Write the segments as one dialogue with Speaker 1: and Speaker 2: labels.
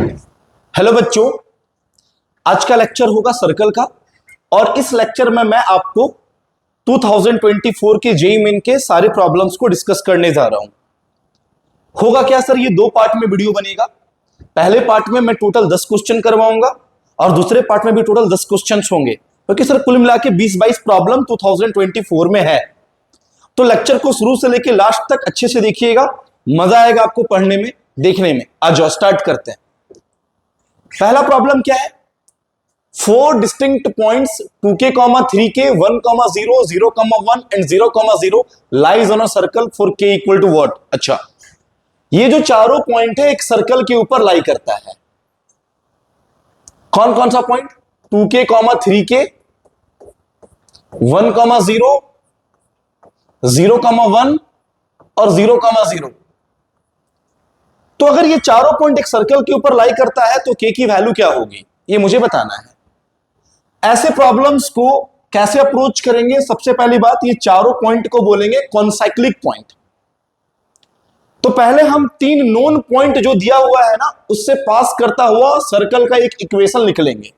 Speaker 1: Hello बच्चों, आज का लेक्चर होगा सर्कल का। और इस लेक्चर में मैं आपको 2024 के जेईई मेन के सारे प्रॉब्लम्स को डिस्कस करने जा रहा हूं। होगा क्या सर, ये दो पार्ट में वीडियो बनेगा। पहले पार्ट में मैं टोटल 10 क्वेश्चन करवाऊंगा और दूसरे पार्ट में भी टोटल 10 क्वेश्चन होंगे, क्योंकि सर कुल मिला के 20-22 प्रॉब्लम 2024 में है। तो लेक्चर को शुरू से लेकर लास्ट तक अच्छे से देखिएगा, मजा आएगा आपको पढ़ने में, देखने में। आ जाओ स्टार्ट करते हैं। पहला प्रॉब्लम क्या है, 4 distinct points 2k, 3k, 1, 0, 0, 1 and 0, 0 lies on a circle for k equal to what. अच्छा, ये जो चारों पॉइंट है एक सर्कल के ऊपर लाई करता है। कौन कौन सा पॉइंट? 2k, 3k, 1, 0, 0, 1 और 0, 0। तो अगर ये चारों पॉइंट एक सर्कल के ऊपर लाई करता है तो k की वैल्यू क्या होगी, ये मुझे बताना है। ऐसे प्रॉब्लम्स को कैसे अप्रोच करेंगे? सबसे पहली बात, ये चारों पॉइंट को बोलेंगे कॉन्साइक्लिक पॉइंट। तो पहले हम 3 नोन पॉइंट जो दिया हुआ है ना, उससे पास करता हुआ सर्कल का एक इक्वेशन लिख लेंगे।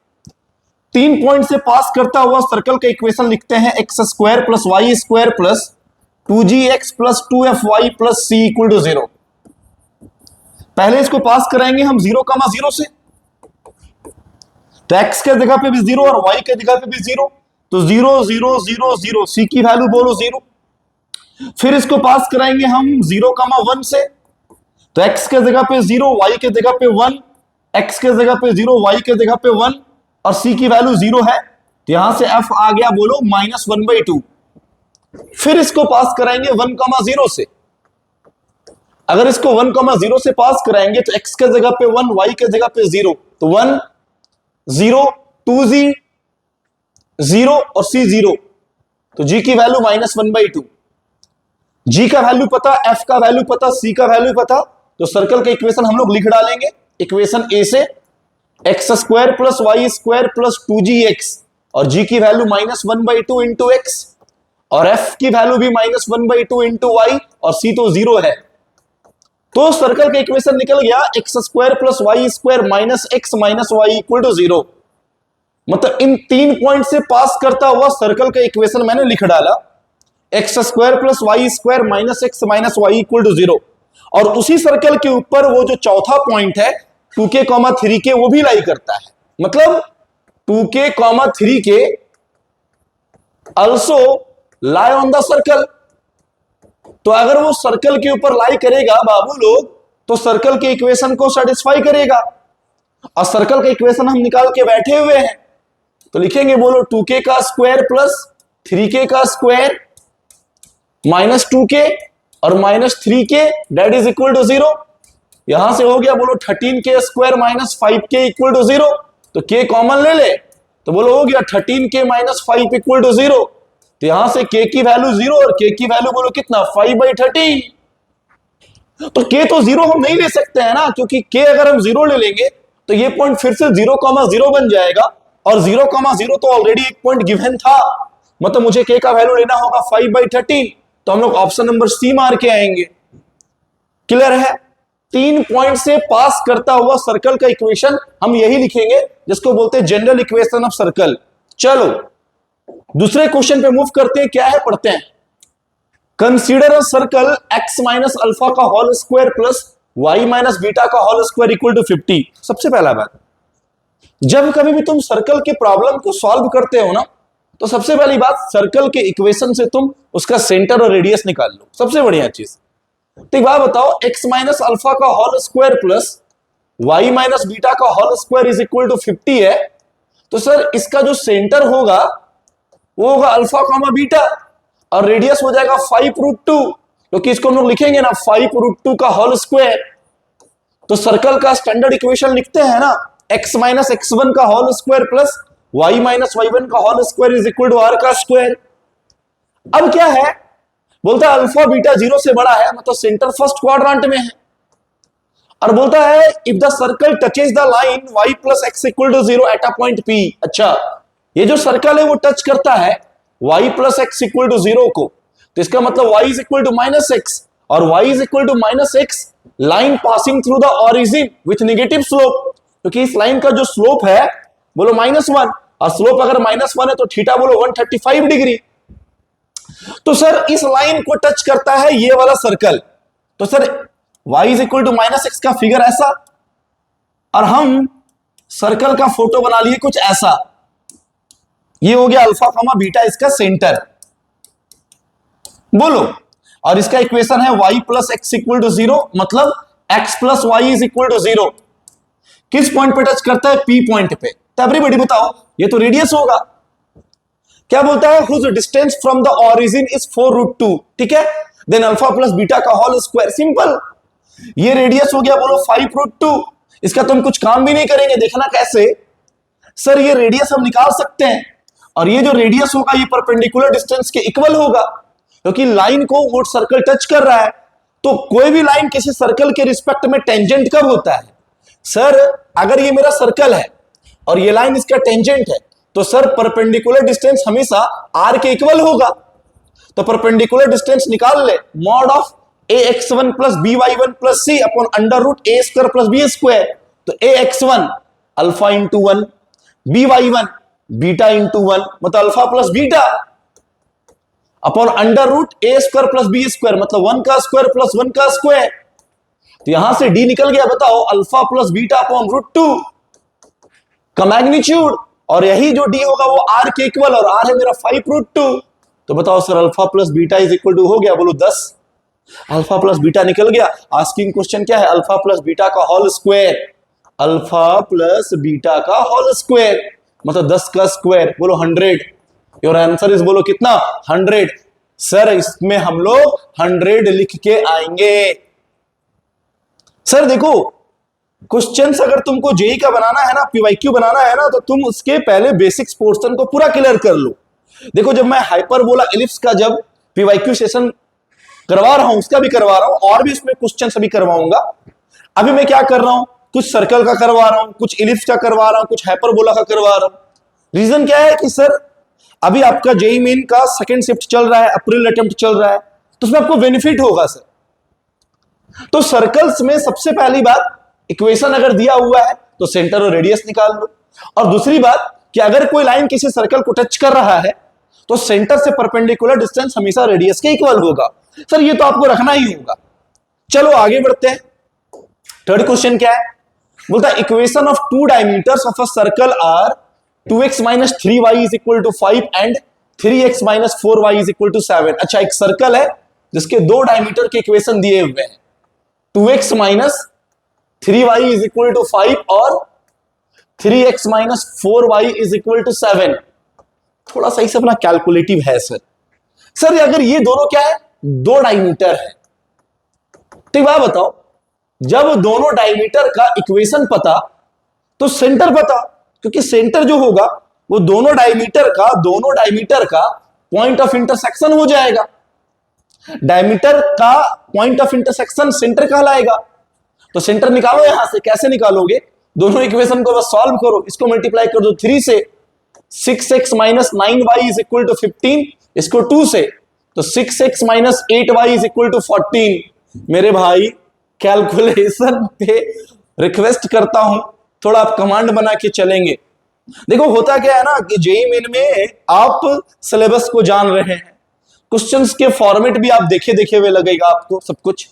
Speaker 1: 3 पॉइंट से पास करता हुआ सर्कल का इक्वेशन लिखते हैं, x² + y² + 2gx + 2fy + c = 0। पहले इसको पास कराएंगे हम 0, 0 से, तो x के जगह पे भी 0 और y के जगह पे भी 0, तो 0, 0, 0, 0, c की वैल्यू बोलो 0। फिर इसको पास कराएंगे हम 0, 1 से, तो x के जगह पे 0, y के जगह पे 1, x के जगह पे 0, y के जगह पे 1 और c की वैल्यू 0 है, तो यहां से f आ गया बोलो -1/2। फिर इसको पास कराएंगे 1, 0 से। अगर इसको 1, 0 से पास कराएंगे तो x के जगह पे 1, y के जगह पे 0, तो 1, 0, 2g, 0 और c 0, तो g की वैल्यू -1/2। g का वैल्यू पता, f का वैल्यू पता, c का वैल्यू पता, तो सर्कल का इक्वेशन हम लोग लिख डालेंगे। इक्वेशन a से x² + y² + 2gx और g की वैल्यू -1/2 इंटू x और f की वैल्यू भी -1/2 इंटू y और c तो 0 है। तो सर्कल का इक्वेशन निकल गया, x² + y² - x - y = 0। मतलब इन 3 पॉइंट से पास करता हुआ सर्कल का इक्वेशन मैंने लिख डाला, x² + y² - x - y = 0। और उसी सर्कल के ऊपर वो जो चौथा पॉइंट है 2k, 3k, वो भी लाई करता है। मतलब 2k, 3k also lie on the circle। तो अगर वो सर्कल के ऊपर लाई करेगा बाबू लोग, तो सर्कल के इक्वेशन को सेटिस्फाई करेगा। और सर्कल का इक्वेशन हम निकाल के बैठे हुए हैं, तो लिखेंगे बोलो 2k का स्क्वायर प्लस 3k का स्क्वायर माइनस 2k और -3k date is equal to 0। यहां से हो गया बोलो 13k स्क्वायर -5k = 0। तो k कॉमन ले ले, तो बोलो हो गया 13k - 5 = 0। तो यहां से k की वैल्यू 0 और k की वैल्यू बोलो कितना, 5/13। तो k तो 0 हम नहीं ले सकते हैं ना, क्योंकि k अगर हम 0 ले लेंगे तो ये पॉइंट फिर से 0, 0 बन जाएगा और 0, 0 तो ऑलरेडी एक पॉइंट गिवन था। मतलब मुझे k का वैल्यू लेना होगा 5/13, तो हम लोग ऑप्शन नंबर सी मार के आएंगे। क्लियर है? 3 पॉइंट से पास करता हुआ सर्कल का इक्वेशन हम यही लिखेंगे, जिसको बोलते हैं जनरल इक्वेशन ऑफ सर्कल। चलो दूसरे क्वेश्चन पे मूव करते हैं, क्या है पढ़ते हैं। Consider a circle x - alpha का whole square plus y - beta का होल स्क्वायर = 50। सबसे पहला बात, जब कभी भी तुम सर्कल के प्रॉब्लम को सॉल्व करते हो ना, तो सबसे पहली बात सर्कल के इक्वेशन से तुम उसका सेंटर और रेडियस निकाल लो, सबसे बढ़िया चीज। तो एक बात बताओ, x - अल्फा का whole square plus y - beta का होल स्क्वायर = 50 है, तो सर इसका जो सेंटर होगा वो होगा अल्फा, बीटा और रेडियस हो जाएगा 5√2, क्योंकि इसको हम लोग लिखेंगे ना 5√2 का होल स्क्वायर। तो सर्कल का स्टैंडर्ड इक्वेशन लिखते हैं ना, x - x1 का whole square plus y - y1 का होल स्क्वायर = r का स्क्वायर। अब क्या है, बोलता है अल्फा बीटा 0 से बड़ा है, मतलब सेंटर फर्स्ट क्वाड्रेंट में है। और बोलता है if the circle touches the line y + x = 0 at a point p। अच्छा, ये जो सर्कल है वो टच करता है y + x = 0 को, तो इसका मतलब y = -x और y = -x line passing through the origin with negative slope. क्योंकि इस लाइन का जो स्लोप है बोलो -1, और स्लोप अगर -1 है तो थीटा बोलो 135 डिग्री। तो सर इस लाइन को टच करता है ये वाला सर्कल, तो sir y is equal to -x का फिगर ऐसा, और हम सर्कल का फोटो बना लिए कुछ ऐसा। ये हो गया अल्फा कॉमा बीटा इसका सेंटर, बोलो। और इसका इक्वेशन है y plus x equal to 0, मतलब x plus y is equal to 0। किस पॉइंट पे टच करता है? P पॉइंट पे। तो एवरीबॉडी बताओ, ये तो रेडियस होगा। क्या बोलता है? Whose distance from the origin is 4√2, ठीक है। देन अल्फा प्लस बीटा का होल स्क्वायर, सिंपल। ये रेडियस हो गया बोलो 5√2। इसका तुम कुछ काम भी नहीं करेंगे, देखना कैसे। सर ये रेडियस हम निकाल सकते हैं, और ये जो रेडियस होगा ये परपेंडिकुलर डिस्टेंस के इक्वल होगा, क्योंकि लाइन को वो सर्कल टच कर रहा है। तो कोई भी लाइन किसी सर्कल के रिस्पेक्ट में टेंजेंट कब होता है? सर अगर ये मेरा सर्कल है और ये लाइन इसका टेंजेंट है, तो सर परपेंडिकुलर डिस्टेंस हमेशा आर के इक्वल होगा। तो परपेंडिकुलर डिस्टेंस निकाल ले, mod of ax1 plus by1 plus c upon under root a square plus b square. तो ax1 alpha into 1, by1 beta into 1, मतलब alpha plus beta upon under root a square plus b square, मतलब 1 का square plus 1 का square. तो यहां से d निकल गया, बताओ अल्फा प्लस बीटा अपॉन √2 का मैग्नीट्यूड, और यही जो d होगा वो r के इक्वल, और r है मेरा 5√2। तो बताओ sir alpha plus beta is equal to हो गया बोलो 10। अल्फा प्लस बीटा निकल गया। आस्किंग क्वेश्चन क्या है? अल्फा प्लस बीटा का whole square, alpha plus beta का होल स्क्वायर मतलब 10 का स्क्वायर, बोलो 100। योर आंसर इज बोलो कितना? 100। सर इसमें हम लोग 100 लिख के आएंगे। सर देखो क्वेश्चंस अगर तुमको जेई का बनाना है ना, पीवाईक्यू बनाना है ना, तो तुम उसके पहले बेसिक्स पोर्शन को पूरा क्लियर कर लो। देखो जब मैं हाइपरबोला एलिप्स का जब पीवाईक्यू सेशन करवा रहा हूं, उसका भी करवा रहा हूं, और भी उसमें क्वेश्चन सभी करवाऊंगा। अभी मैं क्या कर रहा हूं? कुछ सर्कल का करवा रहा हूं, कुछ एलिप्स का करवा रहा हूं, कुछ हाइपरबोला का करवा रहा हूं। रीजन क्या है कि सर अभी आपका जेई मेन का सेकंड शिफ्ट चल रहा है, अप्रैल अटेम्प्ट चल रहा है, तो उसमें आपको बेनिफिट होगा सर। तो सर्कल्स में सबसे पहली बात, इक्वेशन अगर दिया हुआ है तो सेंटर और रेडियस निकाल लो। और दूसरी बात कि अगर कोई लाइन किसी सर्कल को टच कर रहा है तो सेंटर से परपेंडिकुलर डिस्टेंस हमेशा रेडियस के इक्वल होगा। सर ये तो आपको रखना ही होगा। चलो आगे बढ़ते हैं। थर्ड क्वेश्चन क्या है? बोलता है equation of two diameters of a circle are 2x minus 3y is equal to 5 and 3x minus 4y is equal to 7। अच्छा एक सर्कल है जिसके दो डायमीटर के इक्वेशन दिए हुए हैं, 2x minus 3y is equal to 5 और 3x minus 4y is equal to 7। थोड़ा सा इसे अपना कैलकुलेटिव है सर। सर अगर ये दोनों क्या है? दो डायमीटर है। ठीक बात बताओ, जब दोनों डायमीटर का इक्वेशन पता तो सेंटर पता, क्योंकि सेंटर जो होगा वो दोनों डायमीटर का पॉइंट ऑफ इंटरसेक्शन हो जाएगा। डायमीटर का पॉइंट ऑफ इंटरसेक्शन सेंटर कहलाएगा। तो सेंटर निकालो यहां से। कैसे निकालोगे? दोनों इक्वेशन को बस सॉल्व करो, इसको मल्टीप्लाई कर दो 3 से। 6x minus 9y is equal to 15, इसको 2 से, तो 6x minus 8y is equal to 14। मेरे भाई कैलकुलेशन पे रिक्वेस्ट करता हूं, थोड़ा आप कमांड बना के चलेंगे। देखो होता क्या है ना कि जेईई मेन में आप सिलेबस को जान रहे हैं, क्वेश्चंस के फॉर्मेट भी आप देखे हुए लगेगा आपको सब कुछ,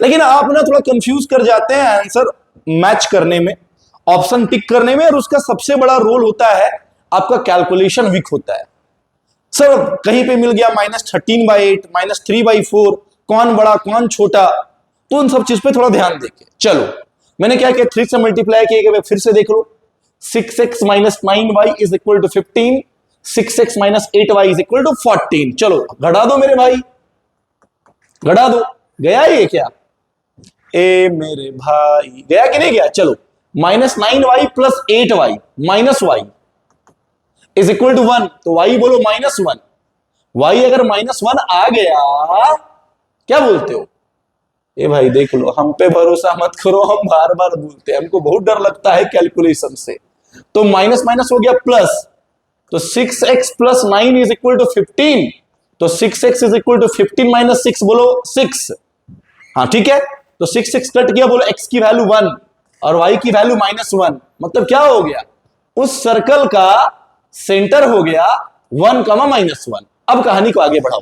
Speaker 1: लेकिन आप ना थोड़ा कंफ्यूज कर जाते हैं आंसर मैच करने में, ऑप्शन टिक करने में, और उसका सबसे बड़ा रोल होता है आपका कैलकुलेशन वीक होता है। सर कहीं पे मिल गया -13/8, -3/4, कौन बड़ा कौन छोटा, तो उन सब चीज पे थोड़ा ध्यान देके चलो। मैंने क्या किया? 3 से मल्टीप्लाई किया, फिर से देख लो। 6x minus 9y is equal to 15, 6x minus 8y is equal to 14। चलो घटा दो मेरे भाई, घटा दो। गया ये क्या? ए मेरे भाई गया कि नहीं गया? चलो -9y plus 8y minus y is equal to 1, तो y बोलो -1। y अगर -1 आ गया, क्या बोलते हो? ए भाई देख लो, हम पे भरोसा मत करो, हम बार बार बोलते हैं, हमको बहुत डर लगता है कैलकुलेशन से। तो माइनस माइनस हो गया प्लस, तो 6x plus 9 is equal to 15, तो 6x is equal to 15 minus 6 बोलो 6। हाँ ठीक है, तो 6 कट गया, बोलो x की वैल्यू 1 और y की वैल्यू -1, मतलब क्या हो गया, उस सर्कल का सेंटर हो गया 1, -1। अब कहानी को आगे बढ़ाओ।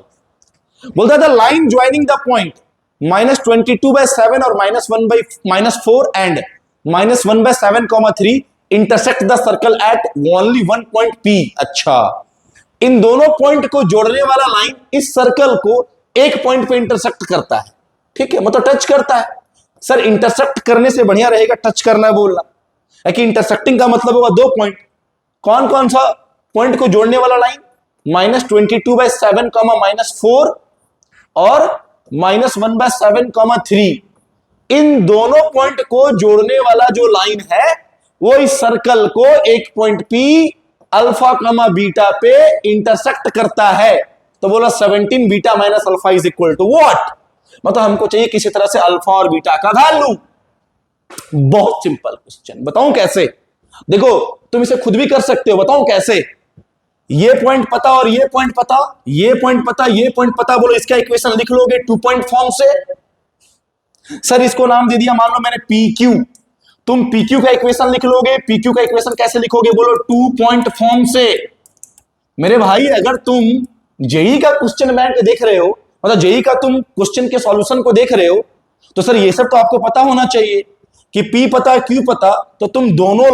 Speaker 1: बोलता था लाइन ज्वाइनिंग द पॉइंट -22/7 और -1/-4 and -1/7, intersect the circle eight only one point P। अच्छा, इन दोनों पॉइंट को जोड़ने वाला लाइन इस सर्कल को एक पॉइंट पे इंटरसेक्ट करता है। ठीक है, मतलब टच करता है। सर इंटरसेक्ट करने से बढ़िया रहेगा टच करना बोलना है कि इंटरसेक्टिंग का मतलब होगा दो पॉइंट। कौन कौन सा पॉइंट को जोड़ने वाला लाइन, -22/7, -4 और -1/7, 3। इन दोनों पॉइंट को जोड़ने वाला जो लाइन है वो इस सर्कल को एक पॉइंट P अल्फा, बीटा पे इंटरसेक्ट करता है। तो बोला 17 beta minus alpha is equal to what, मतलब हमको चाहिए किसी तरह से अल्फा और बीटा का वैल्यू। बहुत सिंपल क्वेश्चन, बताऊं कैसे? देखो तुम इसे खुद भी कर सकते हो, बताऊं कैसे? ये पॉइंट पता और ये पॉइंट पता, ये पॉइंट पता, ये पॉइंट पता, बोलो इसका इक्वेशन लिख लोगे 2 पॉइंट फॉर्म से। सर इसको नाम दे दिया, मान लो मैंने PQ, तुम PQ का इक्वेशन लिख लोगे। PQ का इक्वेशन कैसे लिखोगे, बोलो 2 पॉइंट फॉर्म से। मेरे भाई अगर तुम जेई का क्वेश्चन बैंक देख रहे हो, मतलब जेई का तुम क्वेश्चन के सॉल्यूशन को देख रहे हो, तो सर ये सब तो आपको पता होना चाहिए कि P पता, Q पता, तो तुम दोनों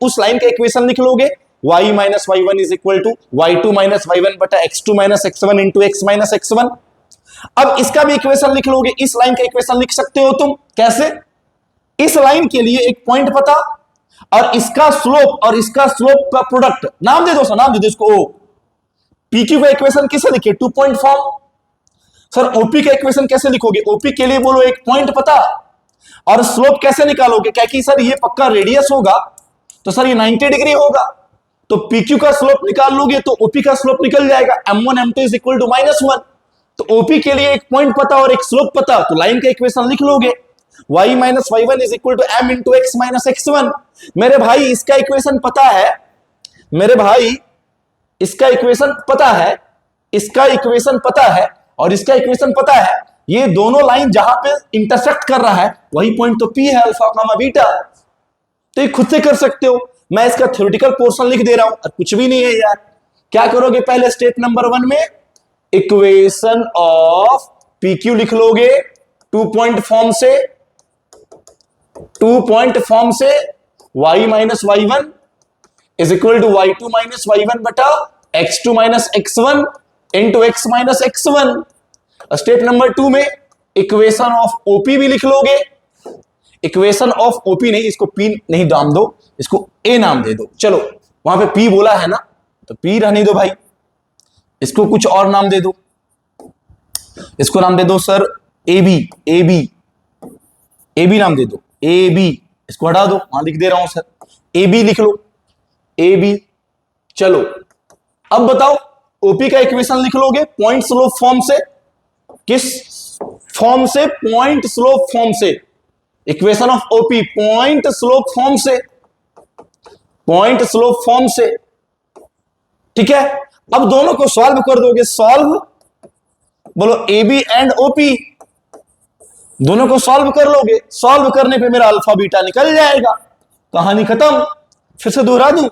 Speaker 1: उस लाइन का इक्वेशन लिख लोगे। y - y1 is equal to y2 - y1 बटा x2 - x1 into x - x1। अब इसका भी इक्वेशन लिख लोगे, इस लाइन का इक्वेशन लिख सकते हो तुम। कैसे? इस लाइन के लिए एक पॉइंट पता और इसका स्लोप और इसका स्लोप का प्रोडक्ट, नाम दे दो सर, नाम दे दो इसको O। PQ का इक्वेशन किसे लिखे, 2 पॉइंट फॉर्म। सर OP का इक्वेशन कैसे लिखोगे, OP के लिए बोलो एक पॉइंट पता और स्लोप कैसे निकालोगे, क्या कि सर ये पक्का रेडियस होगा, तो सर ये 90 डिग्री होगा, तो PQ का स्लोप निकाल लोगे तो OP का स्लोप निकल जाएगा, M1 M2 is equal to -1। तो OP के लिए एक पॉइंट पता और एक स्लोप पता, तो लाइन का इक्वेशन लिख लोगे y - y1 is equal to m into x - x1। मेरे भाई इसका इक्वेशन पता है, मेरे भाई इसका इक्वेशन पता है, इसका इक्वेशन पता है और इसका इक्वेशन पता है। ये दोनों लाइन जहां पे इंटरसेक्ट कर रहा है वही पॉइंट तो P है, अल्फा, बीटा। तो ये खुद से कर सकते हो, मैं इसका थ्योरेटिकल पोर्शन लिख दे रहा हूं और कुछ भी नहीं है यार। क्या करोगे, पहले स्टेप नंबर 1 में इक्वेशन ऑफ PQ लिख लोगे 2 पॉइंट फॉर्म से, 2 पॉइंट फॉर्म से y - y1 is equal to y2 - y1 बटा x2 - x1 into x - x1। Step number 2 में इक्वेशन ऑफ OP भी लिख लोगे। इक्वेशन ऑफ OP नहीं, इसको P नहीं नाम दो, इसको A नाम दे दो। चलो वहां पे P बोला है ना, तो P रहने दो भाई, इसको कुछ और नाम दे दो। इसको नाम दे दो सर AB, AB नाम दे दो, AB। इसको हटा दो, वहां लिख दे रहा हूं सर, AB लिख लो, AB। चलो अब बताओ OP का इक्वेशन लिख लोगे पॉइंट स्लोप फॉर्म से। किस फॉर्म से, पॉइंट स्लोप फॉर्म से। Equation of OP point slope form से, पॉइंट स्लोप फॉर्म से। ठीक है, अब दोनों को सॉल्व कर दोगे, सॉल्व बोलो AB एंड OP, दोनों को सॉल्व कर लोगे। सॉल्व करने पे मेरा अल्फा बीटा निकल जाएगा, कहानी खत्म। फिर से दोहरा दूं,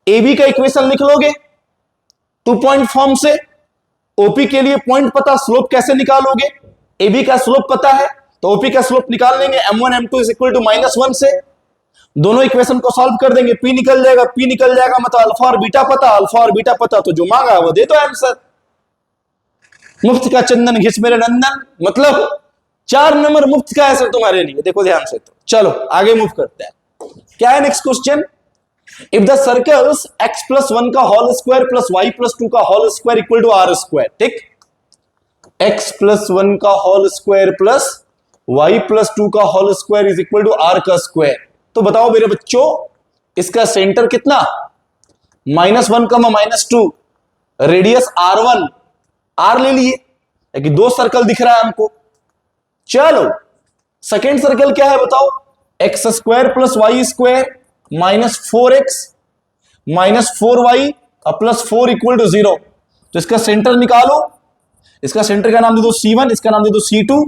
Speaker 1: AB का इक्वेशन लिख लोगे 2 पॉइंट फॉर्म से। OP के लिए पॉइंट पता, स्लोप कैसे निकालोगे, AB का स्लोप पता है तो OP का स्लोप निकाल लेंगे, M1 M2 is equal to -1 से। दोनों इक्वेशन को सॉल्व कर देंगे, P निकल जाएगा, P निकल जाएगा मतलब अल्फा और बीटा पता, अल्फा और बीटा पता, तो जो मांगा वो दे दो आंसर। मुफ्त का चंदन घिस मेरे नंदन, मतलब 4 नंबर मुफ्त का है सर तुम्हारे लिए, देखो ध्यान से। तो चलो आगे मूव करते हैं। क्या है next question, if the circles x + 1 का होल स्क्वायर प्लस y + 2 का whole square equal to r square. ठीक, x + 1 का होल स्क्वायर प्लस y + 2 का whole square is equal to r का स्क्वायर। तो बताओ मेरे बच्चों, इसका सेंटर कितना, -1, -2, रेडियस r1, r ले लिए, कि 2 सर्कल दिख रहा है हमको। चलो सेकेंड सर्कल क्या है बताओ, x² + y² -4x -4y plus 4 equal to 0। तो इसका सेंटर निकालो, इसका सेंटर का नाम दे दो C1, इसका नाम दे दो C2।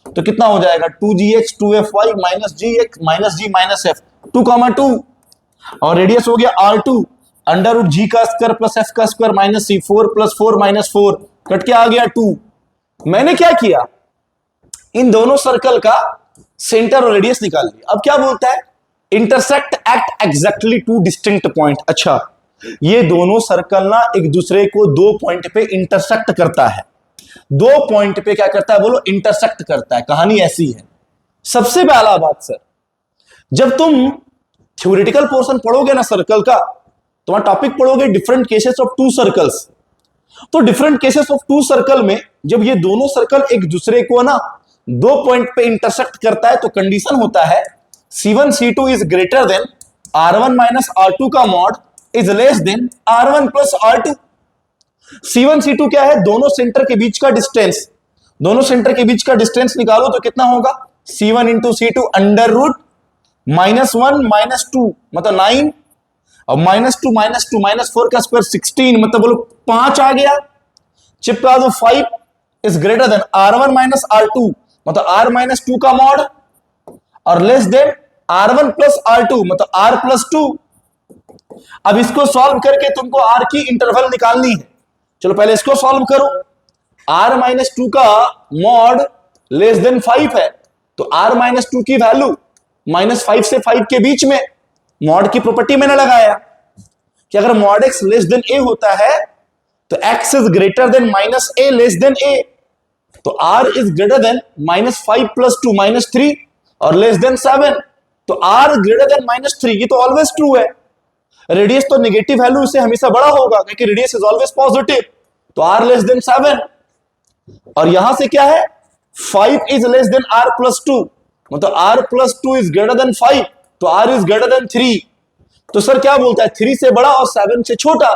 Speaker 1: तो कितना हो जाएगा 2gx 2fy -gx -g -f 2, और रेडियस हो गया R2, अंडर रूट जी का स्क्वायर प्लस एफ का स्क्वायर माइनस सी, 4 + 4 - 4 कट के आ गया 2। मैंने क्या किया, इन दोनों सर्कल का सेंटर और रेडियस निकाल लिया। अब क्या बोलता है, intersect at exactly 2 distinct point. अच्छा, ये दोनों सर्कल ना एक दूसरे को 2 पॉइंट पे इंटरसेक्ट करता है। 2 पॉइंट पे क्या करता है बोलो, इंटरसेक्ट करता है। कहानी ऐसी है। सबसे पहला बात सर, जब तुम थ्योरेटिकल पोर्शन पढ़ोगे ना सर्कल का, तुम्हारा टॉपिक पढ़ोगे डिफरेंट केसेस ऑफ 2 सर्कल्स। तो डिफरेंट केसेस ऑफ 2 सर्कल में जब ये दोनों सर्कल एक दूसरे को ना 2 पॉइंट पे इंटरसेक्ट करता है, तो कंडीशन होता है C1 C2 is greater than R1 - R2 का mod is less then R1 + R2। C1 C2 क्या है, दोनों सेंटर के बीच का डिस्टेंस। दोनों सेंटर के बीच का डिस्टेंस निकालो तो कितना होगा, C1 × C2 अंडर रूट -1 - 2 मतलब 9, और -2 - 2 - 4 का स्क्वायर 16 मतलब बोलो 5 आ गया। चिपका दो 5 is greater than R1 - R2 मतलब R - 2 का मॉड, और लेस देन R1 + R2 मतलब R + 2। अब इसको सॉल्व करके तुमको R की इंटरवल निकालनी है। चलो पहले इसको सॉल्व करो। R - 2 का मॉड लेस देन 5 है, तो R - 2 की वैल्यू -5 से 5 के बीच में। मॉड की प्रॉपर्टी मैंने लगाया कि अगर mod x less than a होता है तो x is greater then -a less than a, तो r इज ग्रेटर देन -5 + 2 - 3 और लेस देन 7, तो r ग्रेटर देन -3। ये तो ऑलवेज ट्रू है। रेडियस तो नेगेटिव वैल्यू से हमेशा बड़ा होगा क्योंकि रेडियस इज ऑलवेज पॉजिटिव, तो r लेस देन 7। और यहां से क्या है, 5 इज लेस देन r + 2 मतलब r + 2 इज ग्रेटर देन 5, तो r इज ग्रेटर देन 3। तो सर क्या बोलता है, 3 से बड़ा और 7 से छोटा,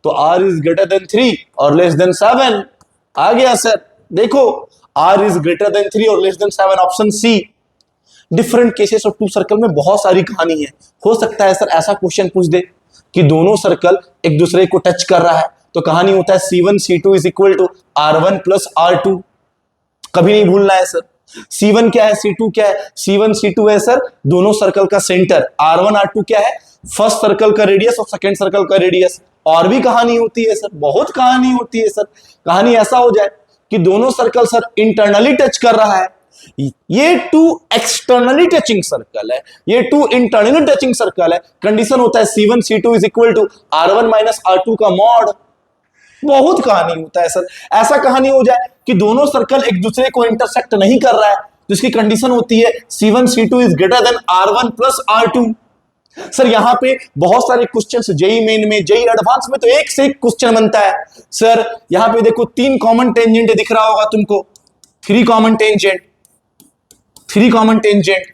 Speaker 1: तो r इज ग्रेटर देन 3 और लेस देन 7 आ गया। सर देखो r इज ग्रेटर देन 3 और less than 7, option C. Different cases of 2 circle में बहुत सारी कहानी है। हो सकता है सर ऐसा क्वेश्चन पूछ दे कि दोनों सर्कल एक दूसरे को टच कर रहा है, तो कहानी होता है C1 C2 is equal to R1 + R2। कभी नहीं भूलना है सर। C1 क्या है, C2 क्या है, C1 C2 है सर दोनों सर्कल का सेंटर। R1 R2 क्या है, फर्स्ट सर्कल का रेडियस और सेकंड सर्कल का रेडियस। और भी कहानी होती है सर, बहुत कहानी होती है सर। कहानी ऐसा हो जाए कि दोनों सर्कल सर इंटरनली टच कर रहा है, ये 2 एक्सटर्नली टचिंग सर्कल है, ये 2 इंटरनली टचिंग सर्कल है। कंडीशन होता है C1 C2 is equal to R1 - R2 का मॉड। बहुत कहानी होता है सर। ऐसा कहानी हो जाए कि दोनों सर्कल एक दूसरे को इंटरसेक्ट नहीं कर रहा है, तो इसकी कंडीशन होती है C1 C2 is greater than R1 + R2। Sir यहां पे बहुत सारे क्वेश्चंस जेई मेन में, जेई एडवांस में तो एक से एक क्वेश्चन बनता है। सर यहां पे देखो 3 कॉमन टेंजेंट दिख रहा होगा तुमको, 3 कॉमन टेंजेंट, 3 कॉमन टेंजेंट।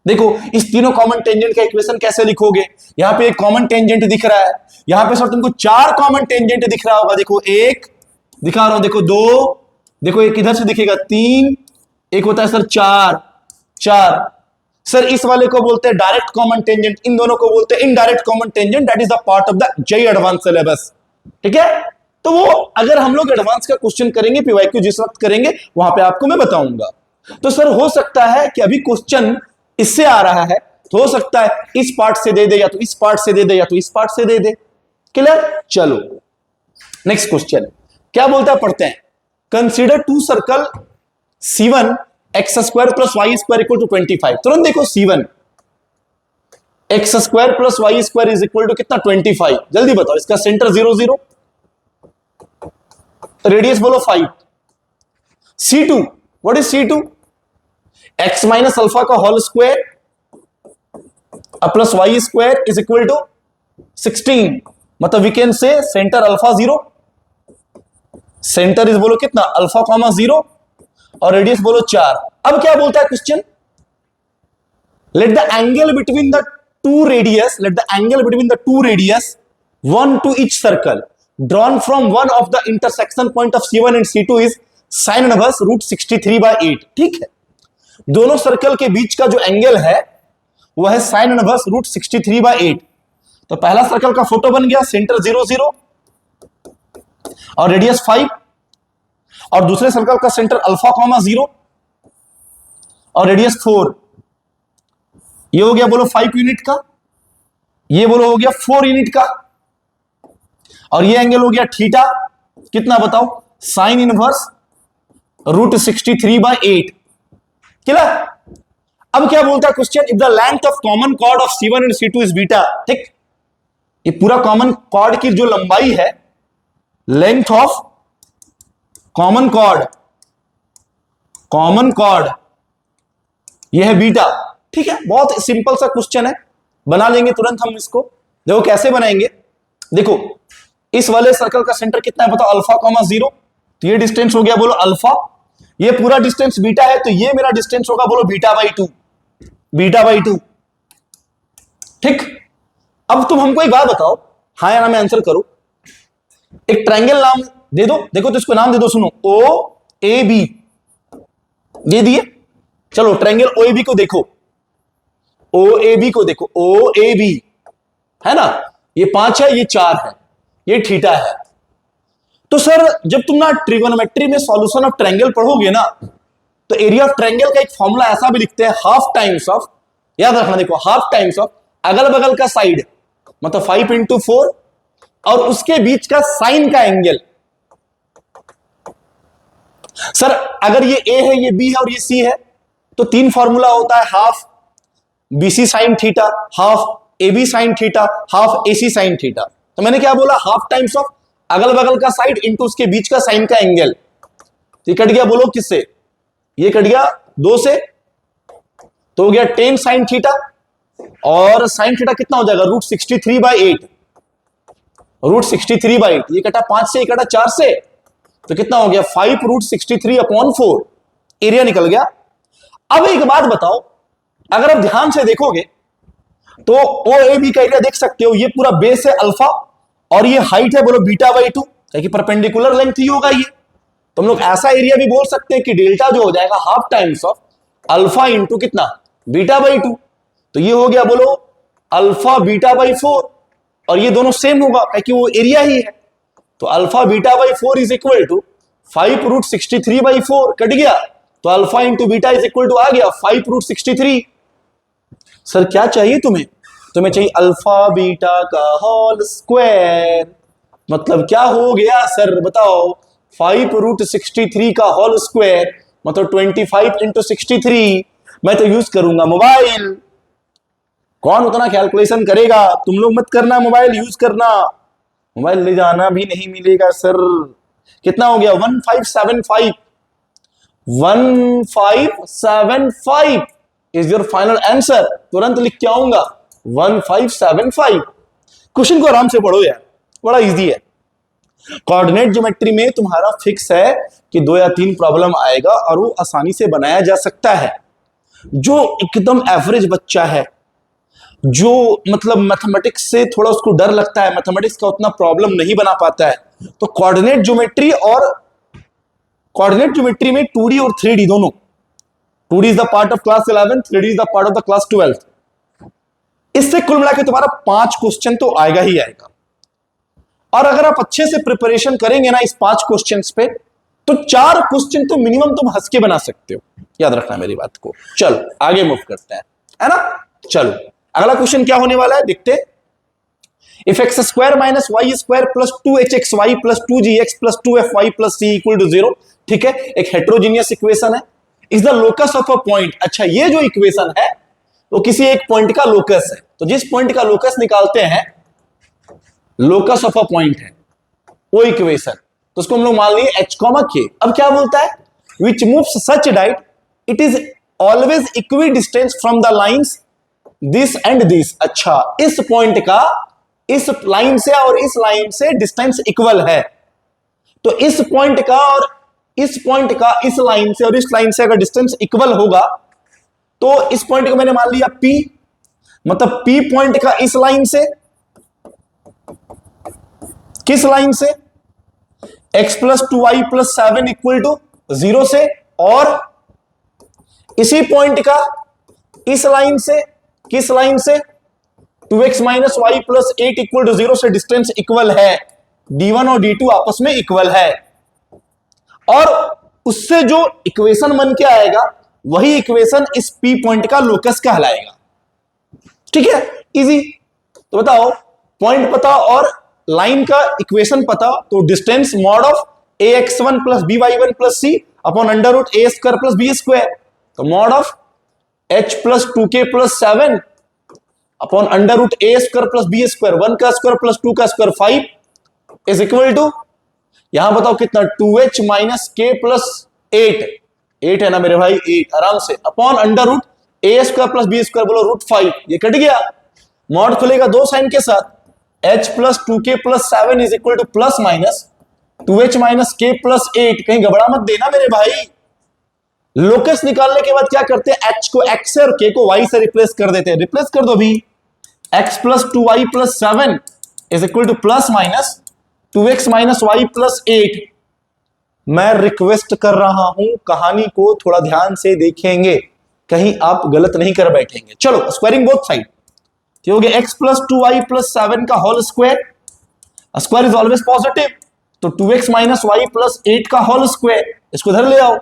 Speaker 1: देखो इस तीनों कॉमन टेंजेंट का इक्वेशन कैसे लिखोगे, यहां पे एक कॉमन टेंजेंट दिख रहा है, यहां पे सर तुमको 4 कॉमन टेंजेंट दिख रहा होगा। देखो एक दिखा रहा हूं, देखो 2, देखो एक इधर से दिखेगा 3, एक होता है सर 4। सर इस वाले को बोलते हैं डायरेक्ट कॉमन टेंजेंट, इन दोनों को बोलते हैं indirect common tangent. That is the part of the JEE advance syllabus. ठीक है, तो वो अगर हम लोग एडवांस का क्वेश्चन करेंगे, पीवाईक्यू जिस वक्त करेंगे वहां पे आपको मैं बताऊंगा। तो सर हो सकता है कि अभी क्वेश्चन इससे आ रहा है, तो हो सकता है इस पार्ट से दे दे, या तो इस पार्ट से दे दे, या तो इस पार्ट से दे दे। क्लियर, चलो नेक्स्ट क्वेश्चन क्या बोलता है, पढ़ते हैं। Consider 2 circle C1 x² + y² equal to 25। तुरंत देखो C1 x² + y² is equal to कितना, 25। जल्दी बताओ, इसका सेंटर 0 0, रेडियस बोलो 5। C2 what is C2, x - alpha का whole square plus y² is equal to 16 मतलब we can say centre alpha 0, centre is बोलो कितना अल्फा कॉमा 0 और रेडियस बोलो 4। अब क्या बोलता है question, let the angle between the 2 radius, let the angle between the 2 radius 1 to each circle drawn from one of the intersection point of C1 and C2 is sin inverse √63/8। ठीक है, दोनों circle के बीच का जो angle है वो है sin inverse √63/8। तो पहला सर्कल का फोटो बन गया, सेंटर 0 0 और रेडियस 5, और दूसरे सर्कल का सेंटर अल्फा कॉमा 0 और रेडियस 4। ये हो गया बोलो 5 यूनिट का, ये बोलो हो गया 4 यूनिट का, और ये एंगल हो गया थीटा, कितना बताओ, साइन इनवर्स √63/8। क्लियर? अब क्या बोलता है question, if the length of common chord of C1 and C2 is beta. ठीक, ये पूरा कॉमन कॉर्ड की जो लंबाई है, लेंथ ऑफ कॉमन कॉर्ड यह है बीटा। ठीक है, बहुत सिंपल सा क्वेश्चन है, बना लेंगे तुरंत हम इसको। देखो कैसे बनाएंगे, देखो इस वाले सर्कल का सेंटर कितना है बताओ, अल्फा कॉमा 0, तो ये डिस्टेंस हो गया बोलो अल्फा, ये पूरा डिस्टेंस बीटा है, तो ये मेरा डिस्टेंस होगा बोलो बीटा/2, बीटा/2। ठीक, अब तुम हमको एक बात बताओ, हाँ या ना में आंसर करो। एक ट्रायंगल नाम दे दो, देखो तो इसको नाम दे दो, सुनो, OAB दे दिए। चलो ट्रायंगल OAB को देखो, OAB को देखो, OAB है ना, ये 5 है, ये 4 है, ये थीटा है। तो सर जब तुम ना ट्रिगोनोमेट्री में सॉल्यूशन ऑफ ट्रायंगल पढ़ोगे ना, तो एरिया ऑफ ट्रायंगल का एक फॉर्मूला ऐसा भी लिखते हैं, हाफ टाइम्स ऑफ, याद रखना, देखो हाफ टाइम्स ऑफ अगल बगल का साइड, मतलब 5 × 4, और उसके बीच का साइन का एंगल। सर अगर ये A है, ये B है और ये C है, तो 3 फॉर्मूला होता है, half BC sine theta, half AB sine theta, half AC sine theta. तो मैंने क्या बोला, हाफ टाइम्स ऑफ अगल बगल का साइड इंटू उसके बीच का साइन का एंगल। ये कट गया बोलो किससे, ये कट गया 2 से, तो हो गया 10 साइन थीटा, और साइन थीटा कितना हो जाएगा, √63/8, √63/8। ये कटा 5 से, ये कटा 4 से, तो कितना हो गया 5√63/4, एरिया निकल गया। अब एक बात बताओ, अगर आप ध्यान से देखोगे तो OAB का एरिया देख सकते हो, ये पूरा बेस है अल्फा, और ये हाइट है बोलो बीटा/2, क्योंकि परपेंडिकुलर लेंथ ही होगा ये। तुम लोग ऐसा एरिया भी बोल सकते हैं कि डेल्टा जो हो जाएगा half times of alpha into कितना, बीटा/2। तो ये हो गया बोलो अल्फा बीटा/4, और ये दोनों सेम होगा क्योंकि वो एरिया ही है। तो अल्फा बीटा/4 इज इक्वल टू 5√63/4, कट गया, तो alpha into beta is equal to आ गया 5√63। सर क्या चाहिए तुम्हें, तुम्हें चाहिए अल्फा बीटा का होल स्क्वायर, मतलब क्या हो गया सर बताओ, 5√63 का होल स्क्वायर मतलब 25 × 63। मैं तो यूज करूंगा मोबाइल, कौन उतना कैलकुलेशन करेगा, तुम लोग मत करना, मोबाइल यूज करना, मोबाइल ले जाना भी नहीं मिलेगा सर। कितना हो गया 1575, 1575 इज योर फाइनल आंसर। तुरंत लिख के आऊंगा 1575। क्वेश्चन को आराम से पढ़ो यार, बड़ा इजी है। कोऑर्डिनेट ज्योमेट्री में तुम्हारा फिक्स है कि 2 या 3 प्रॉब्लम आएगा, और वो आसानी से बनाया जा सकता है। जो एकदम एवरेज बच्चा है, जो मतलब मैथमेटिक्स से थोड़ा उसको डर लगता है, मैथमेटिक्स का उतना प्रॉब्लम नहीं बना पाता है, तो कोऑर्डिनेट ज्योमेट्री में 2D और 3D दोनों, 2D is the part of class 11, 3D is the part of the class 12। इससे कुल मिला के तुम्हारा 5 क्वेश्चन तो आएगा ही आएगा, और अगर आप अच्छे से प्रिपरेशन करेंगे ना इस 5 क्वेश्चंस पे, तो 4 क्वेश्चन तो मिनिमम तुम हंस के बना सकते हो, याद रखना मेरी बात को। चलो आगे मूव करते हैं, है ना। चलो अगला क्वेश्चन क्या होने वाला है देखते। If x² - y² + 2hxy + 2gx + 2fy + c = 0, ठीक है, एक हेट्रोजीनियस इक्वेशन है। Is the locus of a point, अच्छा ये जो इक्वेशन है वो किसी एक पॉइंट का लोकस है, तो जिस पॉइंट का लोकस निकालते हैं, लोकस ऑफ अ पॉइंट है वो इक्वेशन, तो उसको हम लोग मान लिए h, k। अब क्या बोलता है, विच moves such that it is always equi distance from the lines this and this. अच्छा इस पॉइंट का इस लाइन से और इस लाइन से डिस्टेंस इक्वल है, तो इस पॉइंट का और इस पॉइंट का इस लाइन से और इस लाइन से अगर डिस्टेंस इक्वल होगा, तो इस पॉइंट को मैंने मान लिया P, मतलब P पॉइंट का इस लाइन से, किस लाइन से, x + 2y + 7 = 0 से, और इसी पॉइंट का इस लाइन से, किस लाइन से, 2x - y + 8 = 0 से डिस्टेंस इक्वल है, d1 और d2 आपस में इक्वल है, और उससे जो इक्वेशन बन के आएगा वही इक्वेशन इस P पॉइंट का लोकस कहलाएगा। ठीक है, इजी। तो बताओ, पॉइंट पता और लाइन का इक्वेशन पता, तो distance mod of ax1 plus by1 plus C upon under root A square plus B square, तो mod of h plus 2k plus 7 upon under root A square plus B square, 1 का square plus 2 का square 5 is equal to, यहां बताओ कितना, 2h minus के plus 8 है ना मेरे भाई, 8 आराम से, upon under root A square plus B square, बोलो रूट 5, ये कट गया, मॉड खुलेगा दो साइन के साथ, h plus 2k plus 7 is equal to plus minus 2h minus k plus 8, कहीं घबरा मत देना मेरे भाई। लोकस निकालने के बाद क्या करते हैं, h को x से और k को y से रिप्लेस कर देते हैं, रिप्लेस कर दो भी, x plus 2y plus 7 is equal to plus minus 2x minus y plus 8। मैं रिक्वेस्ट कर रहा हूं, कहानी को थोड़ा ध्यान से देखेंगे, कहीं आप गलत नहीं कर बैठेंगे। चलो स्क्वायरिंग बोथ साइड, हो गया x प्लस 2y प्लस 7 का whole square, square is always positive, तो 2x माइनस y प्लस 8 का होल स्क्वायर, इसको इधर ले आओ,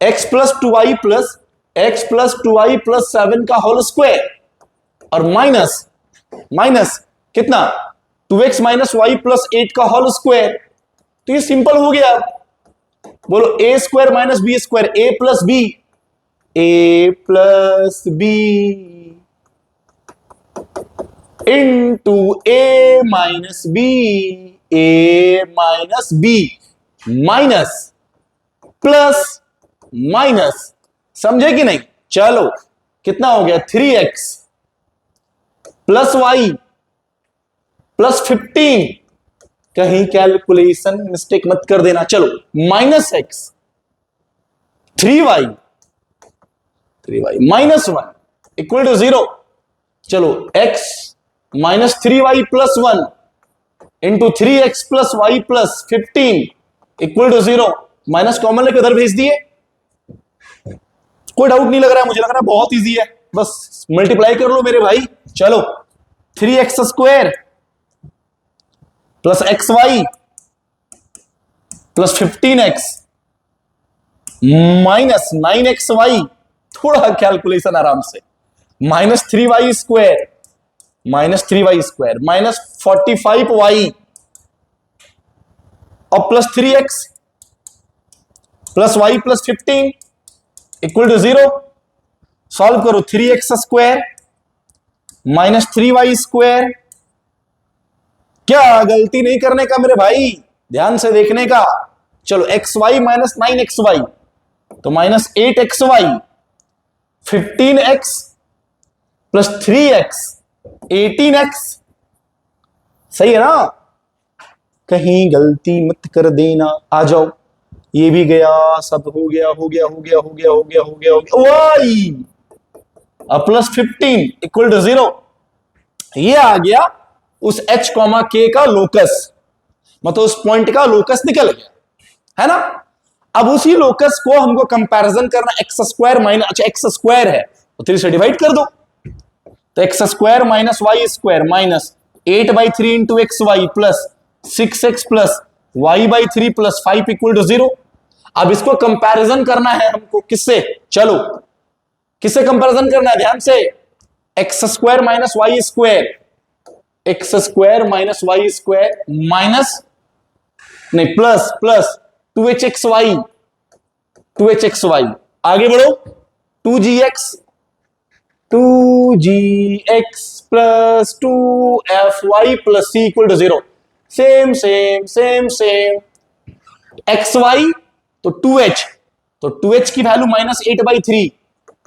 Speaker 1: x प्लस 2y प्लस 7 का होल स्क्वायर और माइनस कितना, 2x माइनस y प्लस 8 का होल स्क्वायर, तो ये सिंपल हो गया। बोलो a square minus B square, a plus B into a minus B minus plus minus, समझे कि नहीं। चलो कितना हो गया, 3x प्लस y प्लस 15, कहीं कैलकुलेशन मिस्टेक मत कर देना। चलो minus x 3y minus 1 equal to 0। चलो x minus 3y plus 1 into 3x plus y plus 15 equal to 0, minus common लेकर उधर भेज दिए। कोई डाउट नहीं लग रहा है, मुझे लग रहा है बहुत इजी है, बस मल्टीप्लाई कर लो मेरे भाई। चलो 3x square plus xy plus 15x minus 9xy, थोड़ा कैलकुलेशन आराम से, minus 3y square minus 45y और plus 3x plus y plus 15 equal to 0। Solve करो, 3x square minus 3y square, क्या गलती नहीं करने का मेरे भाई, ध्यान से देखने का। चलो xy माइनस 9xy, तो minus 8xy, 15x plus 3x 18x, सही है ना, कहीं गलती मत कर देना। आ जाओ, ये भी गया, सब हो गया y प्लस 15 इक्वल टू 0, ये आ गया उस h कॉमा k का लोकस, मतलब उस पॉइंट का लोकस निकल गया, है ना। अब उसी लोकस को हमको कंपैरिजन करना, एक्स स्क्वायर माइनस, अच्छा एक्स स्क्वायर है तो 3 से डिवाइड कर दो, तो x square minus y square minus 8/3 into x y plus 6x plus y by 3 plus 5 equal to 0। अब इसको कंपैरिजन करना है हमको, किससे, चलो किससे कंपैरिजन करना है, ध्यान से, x square minus y square, x square minus y square minus नहीं प्लस 2hxy, आगे बढ़ो, 2gx plus 2fy plus c equal to 0, same xy तो 2h, तो 2h की वैल्यू माइनस 8/3,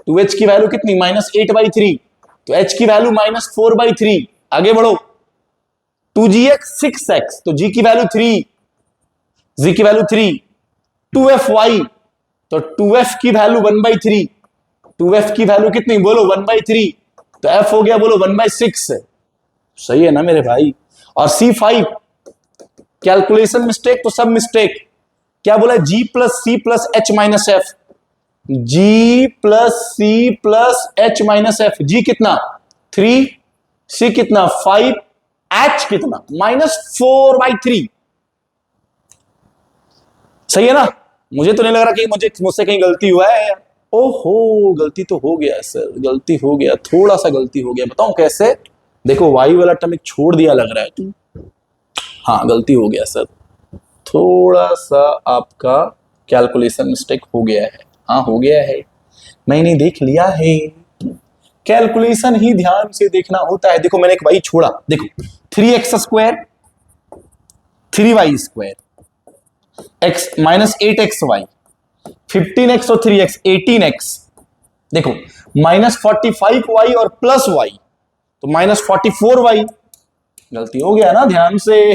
Speaker 1: 2h की वैल्यू कितनी, माइनस 8/3, तो h की वैल्यू माइनस 4/3, आगे बढ़ो, 2gx 6x, तो g की वैल्यू 3, z की वैल्यू 3, 2fy तो 2f की वैल्यू 1/3, 2f की वैल्यू कितनी, बोलो 1/3, तो f हो गया बोलो 1/6, सही है ना मेरे भाई। और c5 कैलकुलेशन मिस्टेक तो सब मिस्टेक, क्या बोला, g plus c plus h minus f, g plus c plus h minus f, g कितना 3, c कितना 5, h कितना -4/3, सही है ना। मुझे तो नहीं लग रहा कि मुझसे कहीं गलती हुआ है यार, ओहो, गलती तो हो गया सर, गलती हो गया, थोड़ा सा गलती हो गया, बताऊं कैसे? देखो वाई वाला टर्म एक छोड़ दिया लग रहा है तुम। हाँ गलती हो गया सर, थोड़ा सा आपका कैलकुलेशन मिस्टेक हो गया है। हाँ हो गया है, मैंने देख लिया है। कैलकुलेशन ही ध्यान से देखना होता है। देखो मैंने एक वाई छोड़ा, देखो 3x² 3y² x minus 8xy 15x और 3x 18x। देखो -45y और +y तो -44y। गलती हो गया ना, ध्यान से